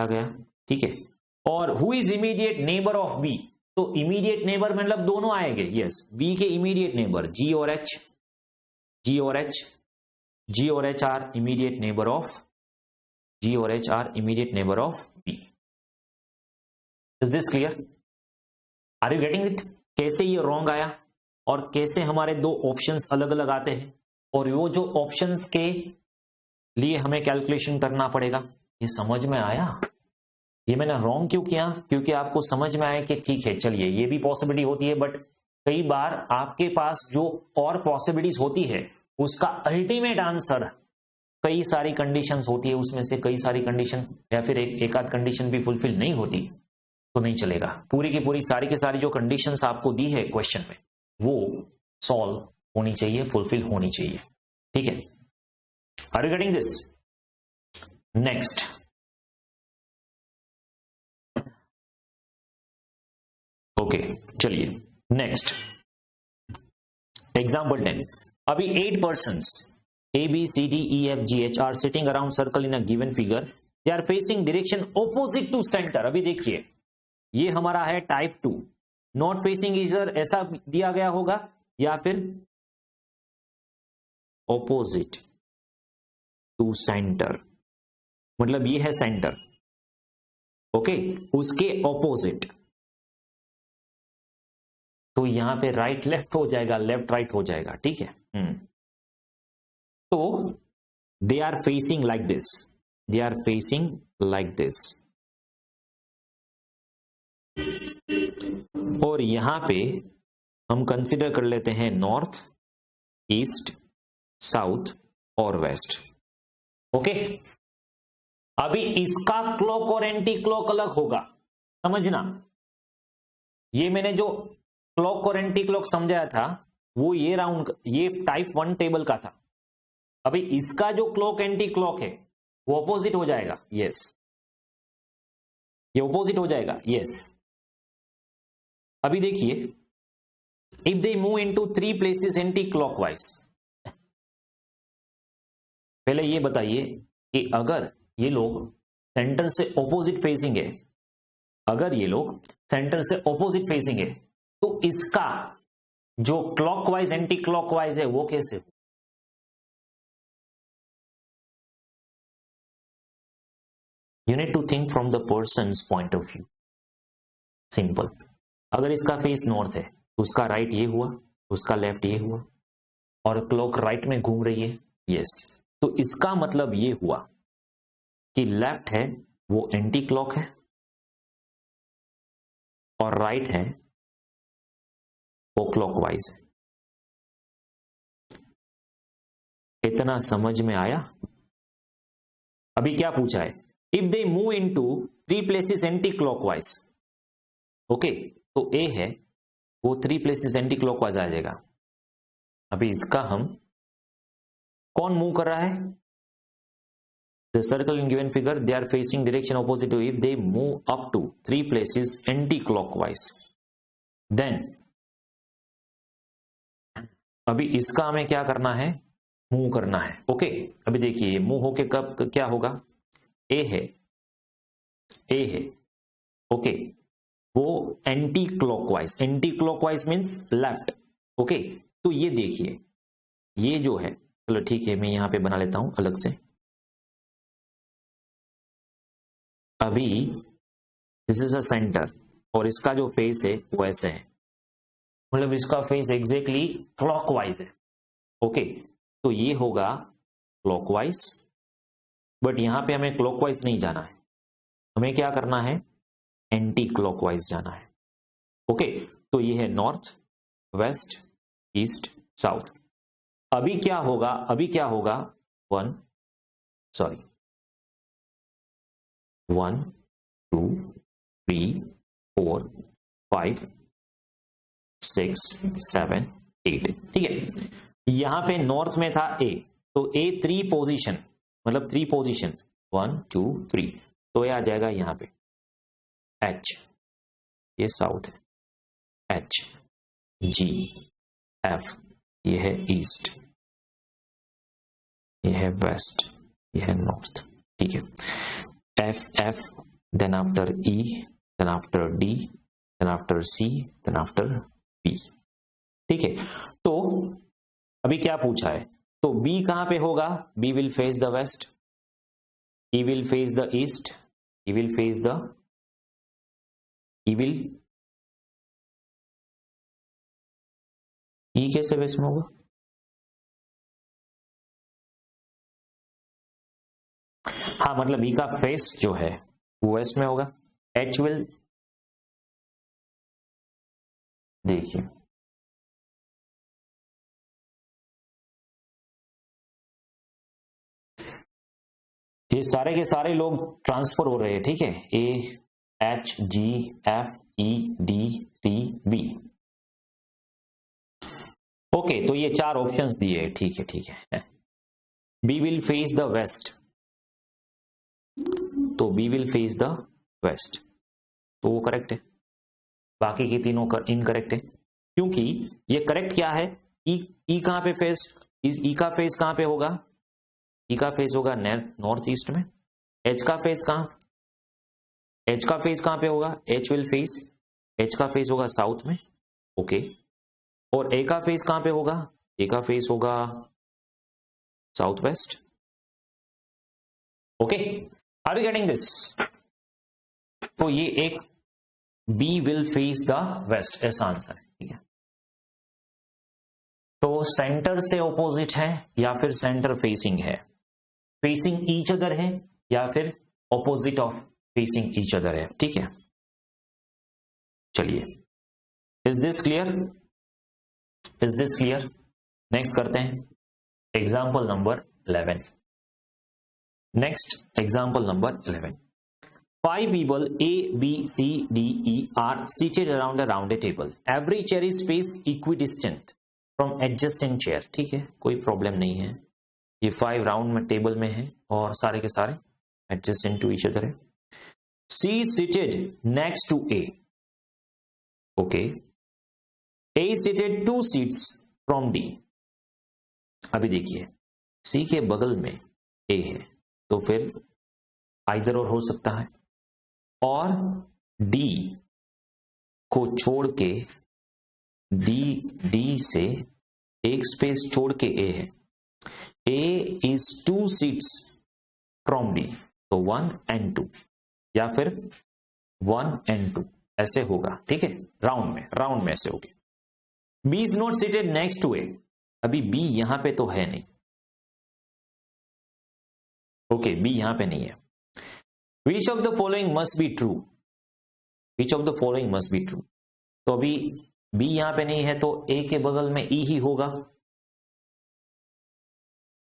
गया, ठीक है। और who is immediate neighbour of B. तो इमीडिएट नेबर मतलब दोनों आएंगे, यस, बी के इमीडिएट नेबर जी और H are immediate neighbour of B. Is this clear, are you getting it. कैसे ये रॉन्ग आया और कैसे हमारे दो ऑप्शंस अलग अलग आते हैं, और वो जो ऑप्शंस के लिए हमें कैलकुलेशन करना पड़ेगा, ये समझ में आया। ये मैंने रॉन्ग क्यों किया, क्योंकि आपको समझ में आया कि ठीक है चलिए ये भी पॉसिबिलिटी होती है, बट कई बार आपके पास जो और पॉसिबिलिटीज होती है उसका अल्टीमेट आंसर कई सारी कंडीशंस होती है, उसमें से कई सारी कंडीशन या फिर एक आध कंडीशन भी फुलफिल नहीं होती तो नहीं चलेगा। पूरी की पूरी सारी की सारी जो कंडीशंस आपको दी है क्वेश्चन में वो सॉल्व होनी चाहिए, फुलफिल होनी चाहिए, ठीक है। Are you getting this. Next, okay चलिए नेक्स्ट एग्जाम्पल 10। अभी 8 persons A B C D E F G H are sitting around circle in a given figure. They are facing direction opposite to center. अभी देखिए ये हमारा है type 2, not facing each other ऐसा दिया गया होगा या फिर ऑपोजिट टू सेंटर, मतलब ये है सेंटर, ओके, उसके ऑपोजिट। तो यहां पे राइट लेफ्ट हो जाएगा, लेफ्ट राइट हो जाएगा, ठीक है। तो they are facing like this, और यहां पे हम कंसिडर कर लेते हैं नॉर्थ, ईस्ट, साउथ और वेस्ट, ओके, अभी इसका क्लॉक और एंटी क्लॉक अलग होगा, समझना। ये मैंने जो क्लॉक और एंटी क्लॉक समझाया था वो ये राउंड, ये टाइप 1 टेबल का था। अभी इसका जो क्लॉक एंटी क्लॉक है वो ऑपोजिट हो जाएगा, यस, ये ऑपोजिट हो जाएगा, यस। अभी देखिए, if they move into 3 places anti clockwise, पहले ये बताइए कि अगर ये लोग सेंटर से ऑपोजिट फेसिंग है, अगर ये लोग सेंटर से ऑपोजिट फेसिंग है, तो इसका जो क्लॉकवाइज एंटी क्लॉकवाइज है वो कैसे हो? You need to think from the person's point of view. Simple, अगर इसका फेस नॉर्थ है तो उसका राइट ये हुआ, उसका लेफ्ट ये हुआ, और क्लॉक राइट में घूम रही है, यस। तो इसका मतलब ये हुआ कि लेफ्ट है वो एंटी क्लॉक है और राइट है वो क्लॉकवाइज है। इतना समझ में आया? अभी क्या पूछा है, if they move into 3 places anti clockwise, okay, तो ए है वो 3 प्लेसेस एंटी क्लॉकवाइज आ जाएगा। अभी इसका हम, कौन मूव कर रहा है? The circle in given figure, they are facing direction opposite to, if they move up to 3 places anti-clockwise, then अभी इसका हमें क्या करना है, मूव करना है, ओके। अभी देखिए मूव होके कब क्या होगा, ए है, ए है, ओके, वो anti clockwise, anti clockwise means left, okay. तो ये देखिए, ये जो है, चलो ठीक है मैं यहां पे बना लेता हूं अलग से। अभी दिस इज अ सेंटर और इसका जो फेस है वो ऐसे है, मतलब इसका फेस एग्जैक्टली क्लॉकवाइज है, ओके। तो ये होगा क्लॉकवाइज, बट यहां पे हमें क्लॉकवाइज नहीं जाना है, हमें क्या करना है, एंटी क्लॉकवाइज जाना है, ओके। तो ये है नॉर्थ, वेस्ट, ईस्ट, साउथ। अभी क्या होगा, अभी क्या होगा, 1 2 3 4 5 6 7 8, ठीक है। यहां पे नॉर्थ में था ए, तो ए 3 पोजीशन, मतलब 3 पोजीशन 1 2 3, तो ये आ जाएगा यहां पे एच, ये साउथ है, एच जी एफ, ये है ईस्ट, ये है वेस्ट, ये है नॉर्थ, ठीक है। F F, then after E, then after D, then after C, then after B, ठीक है। तो अभी क्या पूछा है, तो बी कहां पे होगा, B will face the west, E will face the east, E will face the, E will, E कैसे वेस्ट में होगा, हाँ मतलब ई का फेस जो है वो वेस्ट में होगा, एच विल, देखिए ये सारे के सारे लोग ट्रांसफर हो रहे हैं, ठीक है, A H G F E D C B, okay. तो ये 4 ऑप्शंस दिए, ठीक है, ठीक है। B will face the west, तो B will face the west, तो वो करेक्ट है, बाकी की तीनों इनकरेक्ट है, क्योंकि ये करेक्ट क्या है, ई कहां पे फेस, ई का फेस कहां पे होगा, ई का फेस होगा नॉर्थ ईस्ट में, एच का फेस कहां, एच का फेस कहां पे होगा, एच विल फेस, एच का फेस होगा साउथ में, ओके। और ए का फेस कहां पे होगा, ए का फेस होगा south west, okay. Are you getting this? तो ये एक B will face the west, ऐसा आंसर है, ठीक है। तो सेंटर से ऑपोजिट है या फिर सेंटर फेसिंग है, फेसिंग ईच अदर है या फिर opposite of facing each other है, ठीक है। चलिए, is this clear, is this clear? Next करते हैं example number 11। Next example number 11. 5 people A, B, C, D, E are seated around a table. Every chair is spaced equidistant from adjacent chair. ठीक है, कोई प्रॉब्लम नहीं है. ये 5 राउंड में टेबल में है और सारे के सारे adjacent to each other है. C is seated next to A. Okay. A is seated 2 seats from D. अभी देखिए C के बगल में A है तो फिर आइदर और हो सकता है, और D को छोड़ के D से एक स्पेस छोड़ के A है. A is 2 seats from D, तो 1 and 2 या फिर 1 and 2 ऐसे होगा. ठीक है, राउंड में ऐसे होगी. B is not seated next to A. अभी B यहां पे तो है नहीं. ओके, B यहां पे नहीं है. Which of the following must be true? Which of the following must be true? तो अभी B यहां पे नहीं है तो A के बगल में E ही होगा.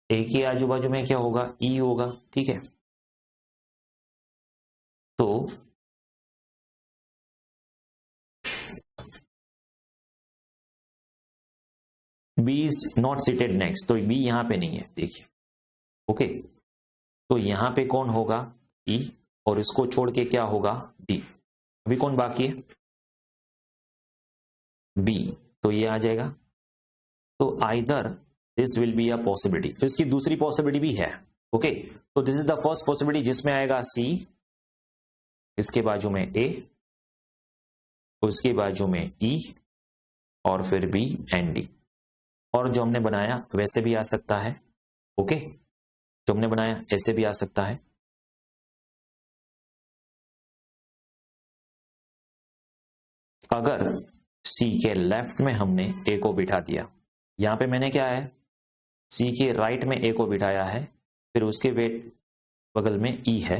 A के आजू बाजू में क्या होगा? E होगा. ठीक है, तो B is not seated next, तो B यहां पे नहीं है. देखिए, ओके, तो यहां पे कौन होगा? E, और इसको छोड़ के क्या होगा? D. अभी कौन बाकी है? B, तो ये आ जाएगा. तो either this will be a possibility. तो इसकी दूसरी पॉसिबिलिटी भी है. ओके, तो this is the first possibility जिसमें आएगा C, इसके बाजू में A, उसके बाजू में E, और फिर B एंड D. और जो हमने बनाया वैसे भी आ सकता है. ओके, जो हमने बनाया ऐसे भी आ सकता है. अगर C के लेफ्ट में हमने A को बिठा दिया, यहां पे मैंने क्या है? C के राइट में A को बिठाया है, फिर उसके बगल में E है,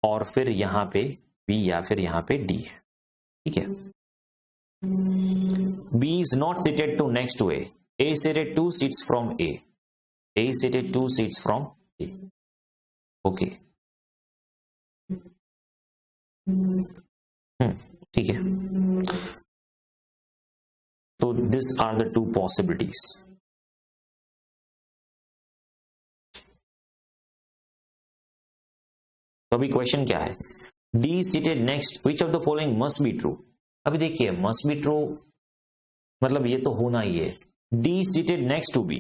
और फिर यहां पे B या फिर यहां पे D है. ठीक है, B is not seated to next to A. A is seated 2 seats from A. A is seated 2 seats from A. Okay. ठीक है, तो दिस आर द 2 पॉसिबिलिटीज. तो अभी क्वेश्चन क्या है? D seated next, which of the following must be true? अभी देखिए, must be true मतलब ये तो होना ही है. D seated next to B.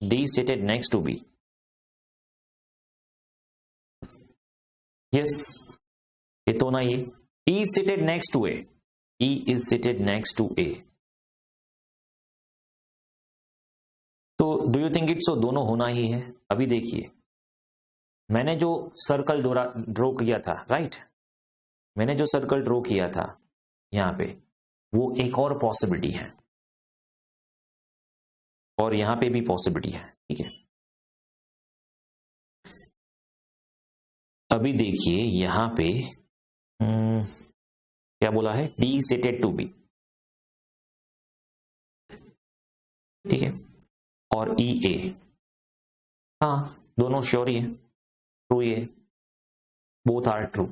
D seated next to B. Yes, ये तो होना ही है. E is seated next to A. E is seated next to A. तो डू यू थिंक इट्स, दोनों होना ही है. अभी देखिए, मैंने जो सर्कल ड्रॉ किया था, राइट, मैंने जो सर्कल ड्रॉ किया था यहां पे, वो एक और पॉसिबिलिटी है, और यहां पे भी पॉसिबिलिटी है. ठीक है, अभी देखिए यहां पे क्या बोला है? D seated to B. ठीक है, और E A. हाँ, दोनों श्योर ही है, ट्रू ही है. Both are true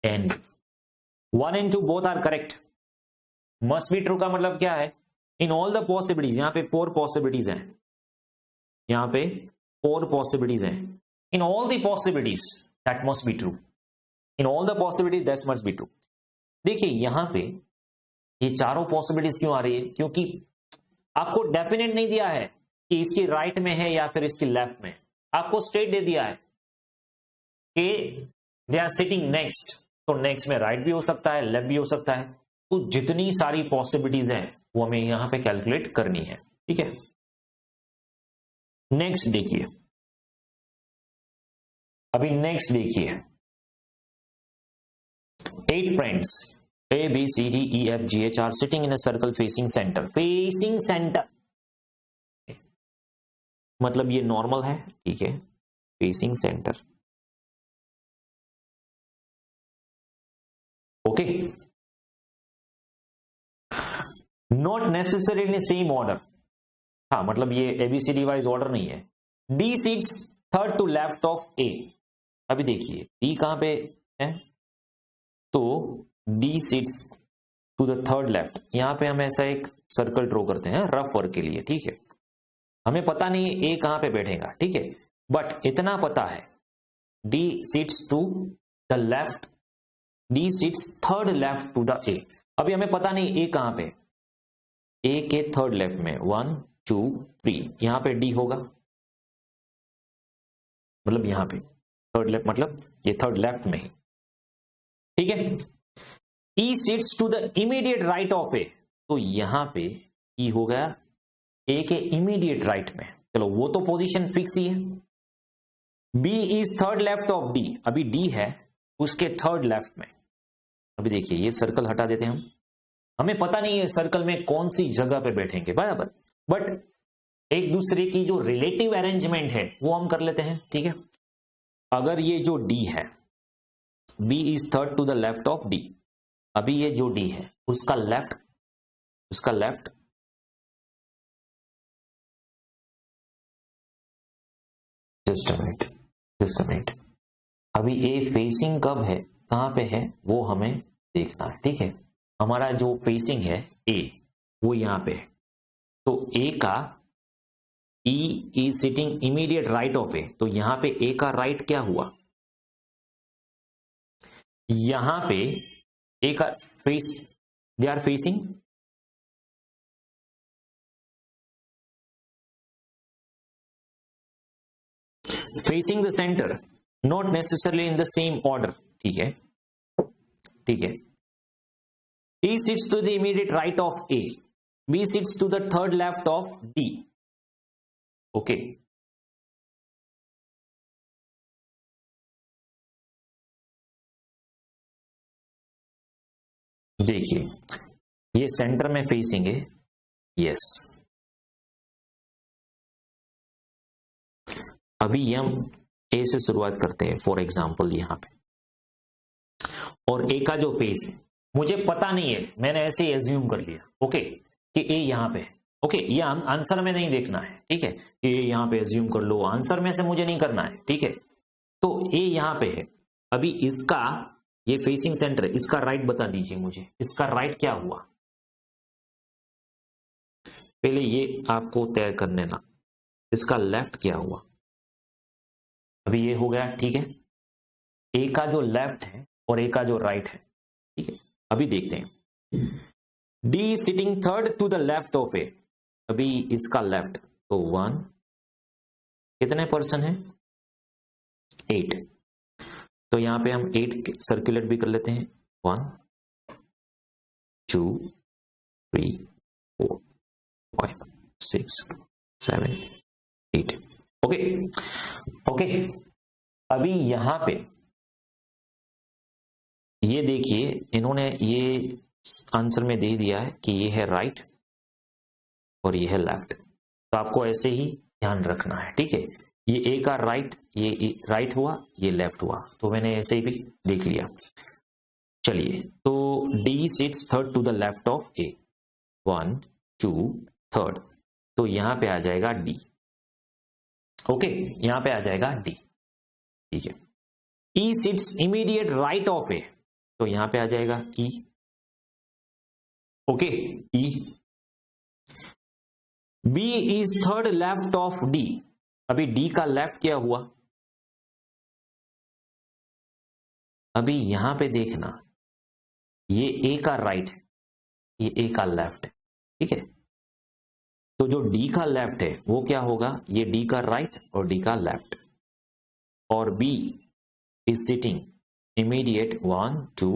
and 1 and 2 both are correct. Must be true का मतलब क्या है? इन ऑल द पॉसिबिलिटीज, यहां पे 4 पॉसिबिलिटीज हैं, यहां पे 4 पॉसिबिलिटीज हैं. In all the possibilities that must be true. In all the possibilities that must be true. देखिए यहां पे ये चारों पॉसिबिलिटीज क्यों आ रही है? क्योंकि आपको डेफिनेट नहीं दिया है कि इसकी राइट में है या फिर इसकी लेफ्ट में. आपको स्ट्रेट दे दिया है कि दे आर सिटिंग नेक्स्ट. तो नेक्स्ट में राइट भी हो सकता है, लेफ्ट भी हो सकता है. तो जितनी सारी पॉसिबिलिटीज हैं वो हमें यहां पे कैलकुलेट करनी है. ठीक है, नेक्स्ट देखिए, अभी नेक्स्ट देखिए. 8 friends A B C D E F G H are sitting in a circle facing center. Facing center मतलब ये नॉर्मल है. ठीक है, facing centre. Okay, not necessary in same order. हाँ, मतलब ये ABCD वाइज ऑर्डर नहीं है. D seats third to left of A. अभी देखिए डी कहां पे है, तो D sits to the third left. यहां पे हम ऐसा एक सर्कल ड्रॉ करते हैं रफ वर्क के लिए, ठीक है। हमें पता नहीं है ए कहां पे बैठेगा, ठीक है, बट इतना पता है D sits to the left, D sits third left to the A. अभी हमें पता नहीं ए कहां पे, ए के थर्ड लेफ्ट में 1 2 3, यहां पे डी होगा, मतलब यहां पे थर्ड लेफ्ट, मतलब ये थर्ड लेफ्ट में ही, ठीक है। E sits to the immediate right of A, तो यहां पे ई हो गया ए के इमीडिएट राइट में, चलो वो तो पोजीशन फिक्स ही है। B is third left of D, अभी डी है उसके थर्ड लेफ्ट में। अभी देखिए ये सर्कल हटा देते हैं हम, हमें पता नहीं है सर्कल में कौन सी जगह पे बैठेंगे बराबर, बट एक दूसरे की जो रिलेटिव अरेंजमेंट है वो हम कर लेते हैं, ठीक है। अगर ये जो डी है, B is third to the left of D, अभी ये जो डी है उसका लेफ्ट जस्ट अ मिनट, अभी ए फेसिंग कब है, कहां पे है, वो हमें देखना है, ठीक है। हमारा जो फेसिंग है ए वो यहां पे है, तो ए का E is sitting immediate right of A, तो यहां पे ए का राइट क्या हुआ, यहां पे ए का face, they are facing the centre, not necessarily in the same order, ठीक है, ठीक है। E sits to the immediate right of A, B sits to the third left of D, okay। देखिए ये सेंटर में फेसिंग है, यस। अभी हम ए से शुरुआत करते हैं फॉर एग्जांपल यहां पे, और ए का जो फेस है मुझे पता नहीं है, मैंने ऐसे ही एज्यूम कर लिया, ओके, कि ए यहां पे, ओके, ये आंसर में नहीं देखना है, ठीक है, कि ए यहां पे एज्यूम कर लो, आंसर में से मुझे नहीं करना है, ठीक है। तो ए यहां पे है, अभी इसका ये फेसिंग सेंटर, इसका राइट बता दीजिए मुझे, इसका राइट क्या हुआ, पहले ये आपको तय करने ना, इसका लेफ्ट क्या हुआ, अभी ये हो गया, ठीक है। ए का जो लेफ्ट है और ए का जो राइट है, ठीक है। अभी देखते हैं D sitting third to the left of A, अभी इसका लेफ्ट, तो 1, कितने पर्सन है 8, तो यहां पे हम 8 सर्कुलेट भी कर लेते हैं, 1 2 3 4 5 6 7 8, ओके ओके। अभी यहां पे ये देखिए इन्होंने ये आंसर में दे दिया है कि ये है राइट और ये है लेफ्ट, तो आपको ऐसे ही ध्यान रखना है, ठीक है। ये ए का राइट, ये राइट हुआ, ये लेफ्ट हुआ, तो मैंने ऐसे ही भी देख लिया। चलिए तो D sits third to the left of A, 1 2 3, तो यहां पे आ जाएगा डी, ओके, यहां पे आ जाएगा डी, ठीक है। E sits immediate right of A, तो यहां पे आ जाएगा E, okay, E. B is third left of D, अभी डी का लेफ्ट क्या हुआ, अभी यहां पे देखना ये ए का राइट है, ये ए का लेफ्ट है, ठीक है। तो जो डी का लेफ्ट है वो क्या होगा, ये डी का राइट और डी का लेफ्ट, और B is sitting immediate 1 2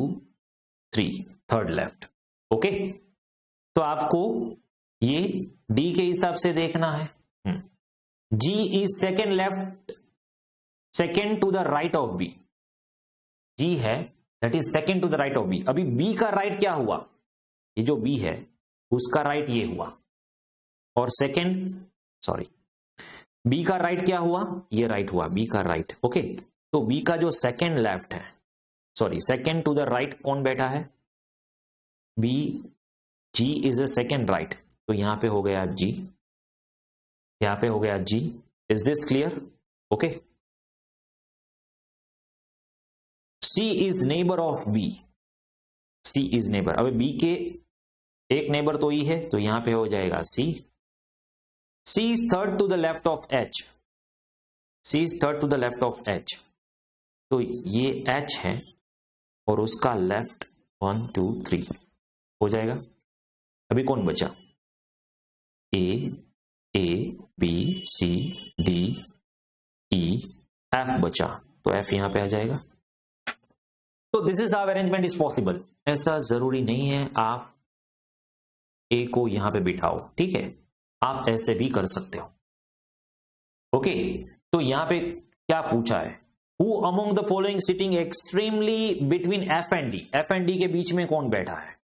3, third left, okay. तो आपको ये डी के हिसाब से देखना है। G is second left, second to the right of B, G है that is second to the right of B. अभी बी का राइट क्या हुआ, ये जो बी है उसका राइट ये हुआ, और सेकेंड, सॉरी, बी का राइट क्या हुआ, ये राइट हुआ, बी का राइट, ओके। तो बी का जो सेकेंड लेफ्ट है, sorry second to the right कौन बैठा है, B, G is a second right, तो यहां पे हो गया जी, यहां पे हो गया G, is this clear, okay. C is neighbor of B, C is neighbor, अब बी के एक नेबर तो ई है, तो यहां पे हो जाएगा C. C is third to the left of H, C is third to the left of H, तो ये एच है और उसका लेफ्ट 1 2 3 हो जाएगा। अभी कौन बचा, A B C D E F बचा, तो एफ यहां पे आ जाएगा। तो this is how arrangement is possible. ऐसा जरूरी नहीं है आप ए को यहां पे बिठाओ, ठीक है, आप ऐसे भी कर सकते हो। ओके, तो यहां पे क्या पूछा है, who among the following sitting extremely between F and D, F and D के बीच में कौन बैठा है,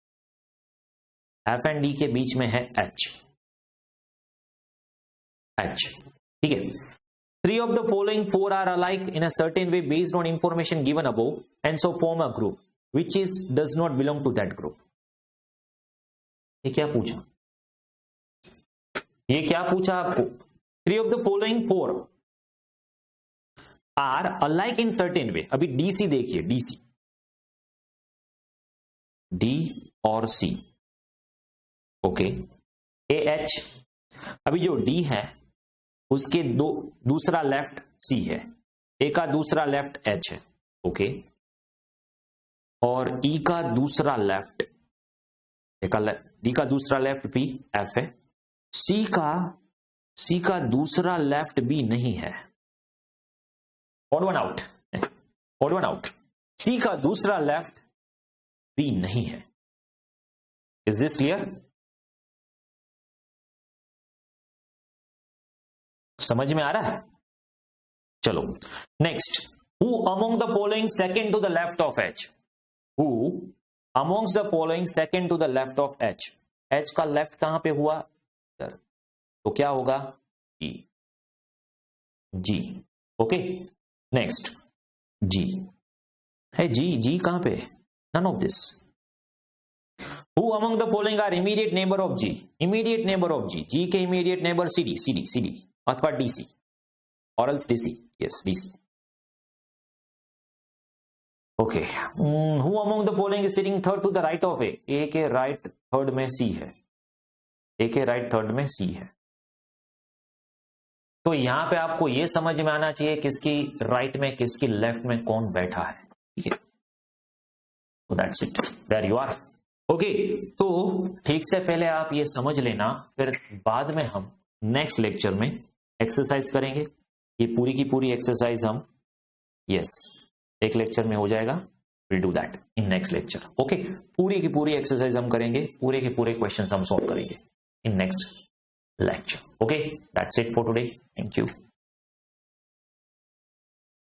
एफ एंड डी के बीच में है एच, एच, ठीक है। Three of the following four are alike in a certain way based on information given above and so form a group which is does not belong to that group। ये क्या पूछा, ये क्या पूछा आपको, Three of the following four are alike in certain way। अभी DC देखिए, DC, D और C, ओके, AH, अभी जो D है उसके दूसरा लेफ्ट सी है, ए का दूसरा लेफ्ट एच है, ओके, और ई का दूसरा लेफ्ट, डी का दूसरा लेफ्ट बी एफ है, सी का दूसरा लेफ्ट बी नहीं है, odd one out, odd one out, C का दूसरा लेफ्ट बी नहीं है। इज दिस क्लियर, समझ में आ रहा है, चलो next, who among the following second to the left of H, who amongst the following second to the left of H, H का लेफ्ट कहां पे हुआ, तो क्या होगा, जी, जी, ओके, नेक्स्ट, जी है, जी कहां पे, none of this. Who among the following are immediate neighbour of G, immediate neighbour of G के इमीडिएट नेबर सी डी अथवा डीसी और else D C, yes D C, okay. Who among the following is sitting third to the right of A के राइट थर्ड में सी है, ए के राइट थर्ड में सी है, तो यहां पे आपको यह समझ में आना चाहिए किसकी राइट में किसकी लेफ्ट में कौन बैठा है, ठीक है, तो that's it, there you are, okay. तो ठीक से पहले आप ये समझ लेना, फिर बाद में हम नेक्स्ट लेक्चर में एक्सरसाइज करेंगे, ये पूरी की पूरी एक्सरसाइज हम, यस, एक लेक्चर में हो जाएगा, will do that in next lecture, okay. पूरी की पूरी एक्सरसाइज हम करेंगे, पूरे के पूरे क्वेश्चंस हम सॉल्व करेंगे in next lecture, okay. That's it for today, thank you.